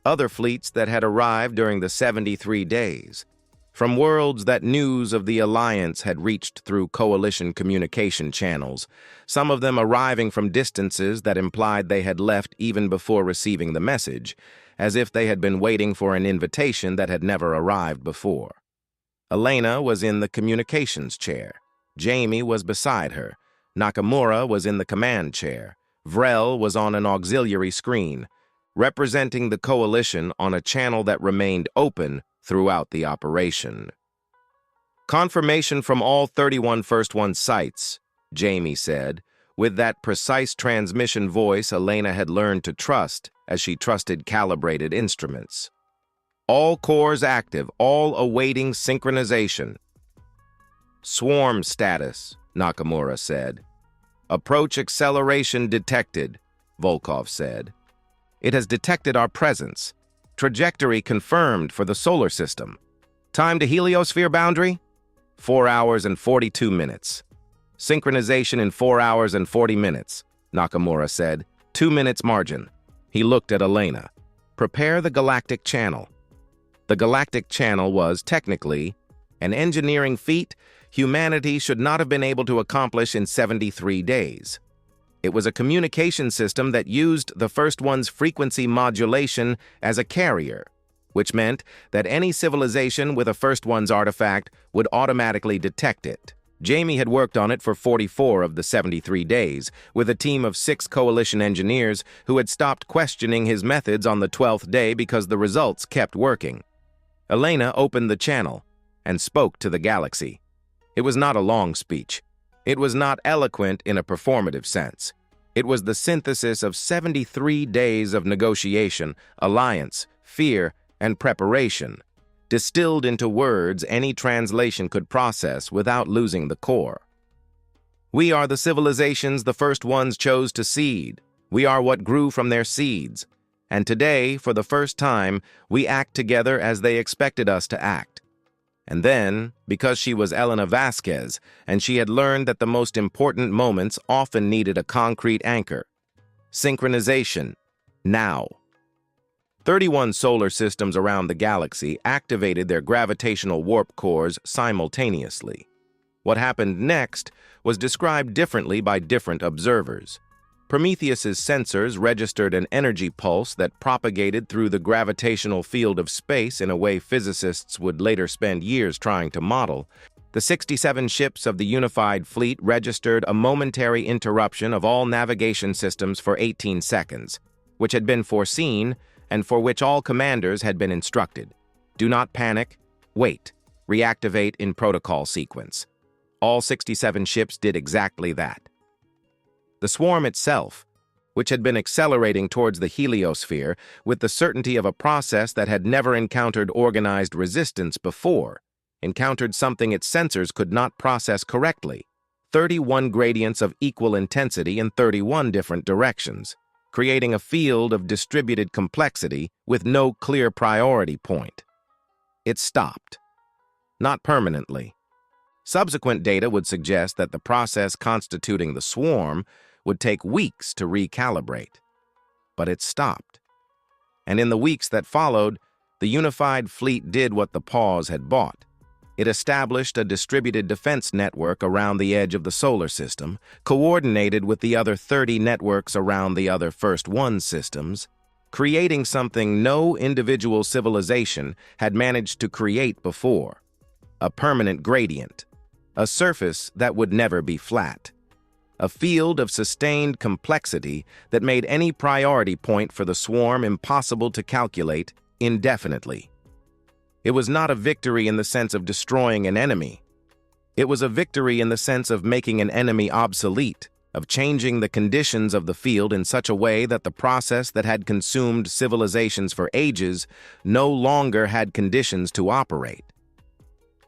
Other fleets that had arrived during the 73 days. From worlds that news of the Alliance had reached through coalition communication channels, some of them arriving from distances that implied they had left even before receiving the message, as if they had been waiting for an invitation that had never arrived before. Elena was in the communications chair. Jamie was beside her. Nakamura was in the command chair. Vrel was on an auxiliary screen, representing the coalition on a channel that remained open throughout the operation. "Confirmation from all 31 First One sites," Jamie said, with that precise transmission voice Elena had learned to trust as she trusted calibrated instruments. "All cores active, all awaiting synchronization." "Swarm status," Nakamura said. "Approach acceleration detected," Volkov said. "It has detected our presence. Trajectory confirmed for the solar system. Time to heliosphere boundary? 4 hours and 42 minutes. Synchronization in 4 hours and 40 minutes, Nakamura said. 2 minutes margin." He looked at Elena. "Prepare the galactic channel." The galactic channel was, technically, an engineering feat humanity should not have been able to accomplish in 73 days. It was a communication system that used the First One's frequency modulation as a carrier, which meant that any civilization with a First One's artifact would automatically detect it. Jamie had worked on it for 44 of the 73 days, with a team of 6 coalition engineers who had stopped questioning his methods on the 12th day because the results kept working. Elena opened the channel. and spoke to the galaxy. It was not a long speech. It was not eloquent in a performative sense. It was the synthesis of 73 days of negotiation, alliance, fear, and preparation, distilled into words any translation could process without losing the core. We are the civilizations the first ones chose to seed. We are what grew from their seeds. And today, for the first time, we act together as they expected us to act. And then, because she was Elena Vasquez, and she had learned that the most important moments often needed a concrete anchor. Synchronization. Now. 31 solar systems around the galaxy activated their gravitational warp cores simultaneously. What happened next was described differently by different observers. Prometheus's sensors registered an energy pulse that propagated through the gravitational field of space in a way physicists would later spend years trying to model. The 67 ships of the unified fleet registered a momentary interruption of all navigation systems for 18 seconds, which had been foreseen and for which all commanders had been instructed. Do not panic. Wait. Reactivate in protocol sequence. All 67 ships did exactly that. The swarm itself, which had been accelerating towards the heliosphere with the certainty of a process that had never encountered organized resistance before, encountered something its sensors could not process correctly. 31 gradients of equal intensity in 31 different directions, creating a field of distributed complexity with no clear priority point. It stopped. Not permanently. Subsequent data would suggest that the process constituting the swarm would take weeks to recalibrate. But it stopped. And in the weeks that followed, the unified fleet did what the pause had bought. It established a distributed defense network around the edge of the solar system, coordinated with the other 30 networks around the other First One systems, creating something no individual civilization had managed to create before: a permanent gradient, a surface that would never be flat, a field of sustained complexity that made any priority point for the swarm impossible to calculate indefinitely. It was not a victory in the sense of destroying an enemy. It was a victory in the sense of making an enemy obsolete, of changing the conditions of the field in such a way that the process that had consumed civilizations for ages no longer had conditions to operate.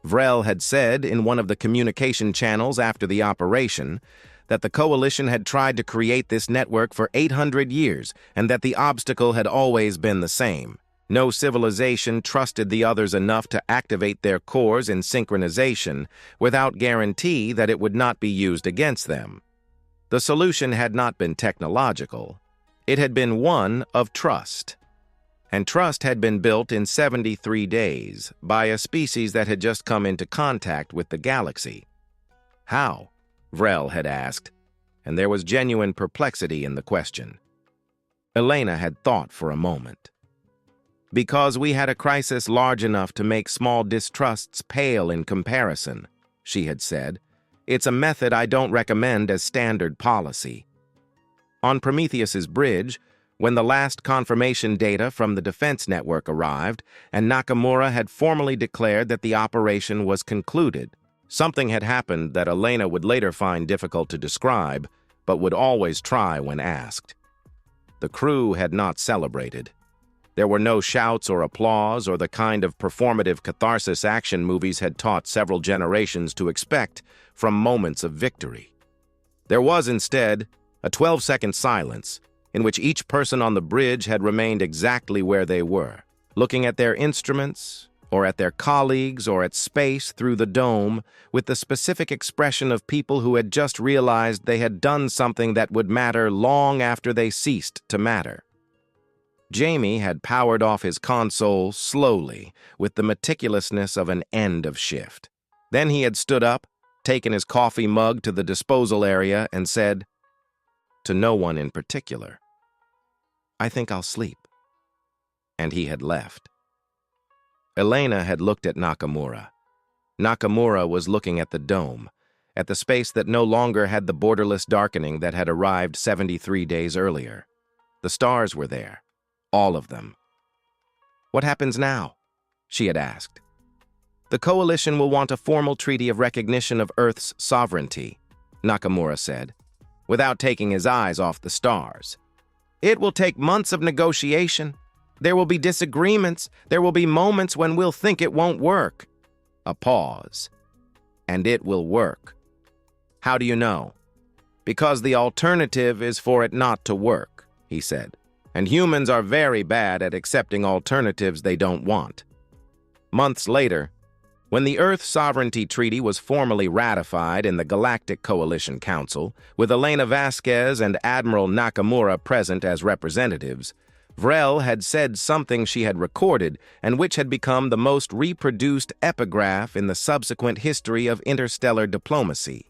Vrel had said in one of the communication channels after the operation that the coalition had tried to create this network for 800 years and that the obstacle had always been the same. No civilization trusted the others enough to activate their cores in synchronization without guarantee that it would not be used against them. The solution had not been technological. It had been one of trust. And trust had been built in 73 days by a species that had just come into contact with the galaxy. How? Vrel had asked, and there was genuine perplexity in the question. Elena had thought for a moment. Because we had a crisis large enough to make small distrusts pale in comparison, she had said. It's a method I don't recommend as standard policy. On Prometheus's bridge, when the last confirmation data from the defense network arrived, and Nakamura had formally declared that the operation was concluded, something had happened that Elena would later find difficult to describe, but would always try when asked. The crew had not celebrated. There were no shouts or applause or the kind of performative catharsis action movies had taught several generations to expect from moments of victory. There was instead a 12-second silence in which each person on the bridge had remained exactly where they were, looking at their instruments, or at their colleagues, or at space through the dome, with the specific expression of people who had just realized they had done something that would matter long after they ceased to matter. Jamie had powered off his console slowly, with the meticulousness of an end of shift. Then he had stood up, taken his coffee mug to the disposal area, and said, to no one in particular, "I think I'll sleep." And he had left. Elena had looked at Nakamura. Nakamura was looking at the dome, at the space that no longer had the borderless darkening that had arrived 73 days earlier. The stars were there, all of them. "What happens now?" she had asked. The coalition will want a formal treaty of recognition of Earth's sovereignty, Nakamura said, without taking his eyes off the stars. It will take months of negotiation. There will be disagreements. There will be moments when we'll think it won't work. A pause. And it will work. How do you know? Because the alternative is for it not to work, he said. And humans are very bad at accepting alternatives they don't want. Months later, when the Earth Sovereignty Treaty was formally ratified in the Galactic Coalition Council, with Elena Vasquez and Admiral Nakamura present as representatives, Vrel had said something she had recorded and which had become the most reproduced epigraph in the subsequent history of interstellar diplomacy.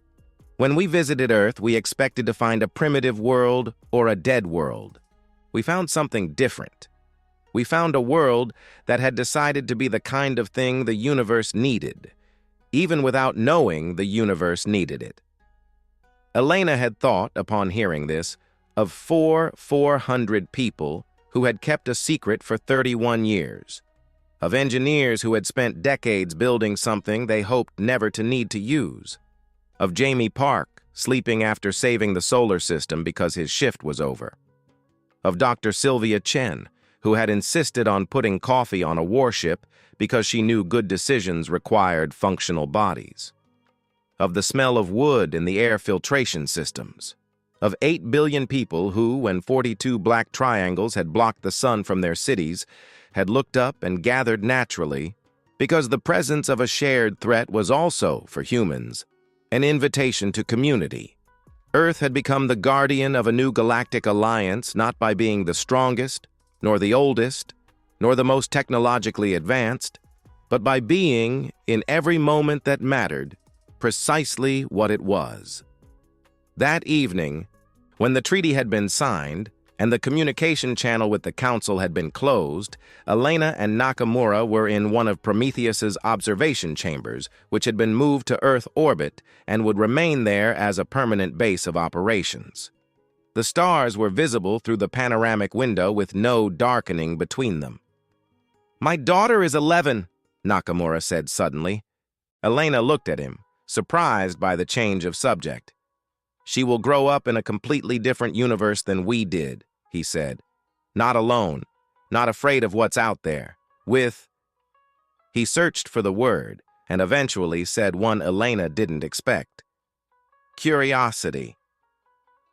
When we visited Earth, we expected to find a primitive world or a dead world. We found something different. We found a world that had decided to be the kind of thing the universe needed, even without knowing the universe needed it. Elena had thought, upon hearing this, of 400 people who had kept a secret for 31 years, of engineers who had spent decades building something they hoped never to need to use, of Jamie Park sleeping after saving the solar system because his shift was over, of Dr. Sylvia Chen, who had insisted on putting coffee on a warship because she knew good decisions required functional bodies, of the smell of wood in the air filtration systems, of 8 billion people who, when 42 black triangles had blocked the sun from their cities, had looked up and gathered naturally because the presence of a shared threat was also, for humans, an invitation to community. Earth had become the guardian of a new galactic alliance not by being the strongest, nor the oldest, nor the most technologically advanced, but by being, in every moment that mattered, precisely what it was. That evening, when the treaty had been signed and the communication channel with the Council had been closed, Elena and Nakamura were in one of Prometheus's observation chambers, which had been moved to Earth orbit and would remain there as a permanent base of operations. The stars were visible through the panoramic window with no darkening between them. "My daughter is 11, Nakamura said suddenly. Elena looked at him, surprised by the change of subject. "She will grow up in a completely different universe than we did," he said. "Not alone, not afraid of what's out there, with—" He searched for the word and eventually said one Elena didn't expect. "Curiosity."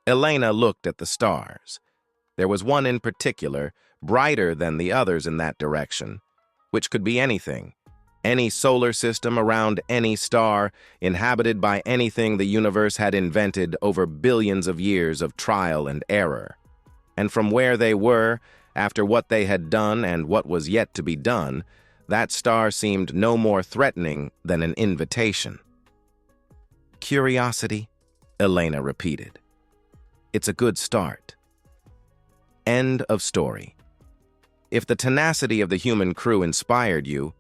Elena looked at the stars. There was one in particular, brighter than the others in that direction, which could be anything. Any solar system around any star, inhabited by anything the universe had invented over billions of years of trial and error. And from where they were, after what they had done and what was yet to be done, that star seemed no more threatening than an invitation. "Curiosity," Elena repeated. "It's a good start." End of story. If the tenacity of the human crew inspired you,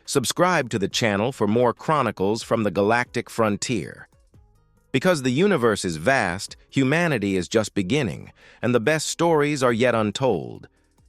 subscribe to the channel for more chronicles from the galactic frontier. Because the universe is vast, humanity is just beginning, and the best stories are yet untold.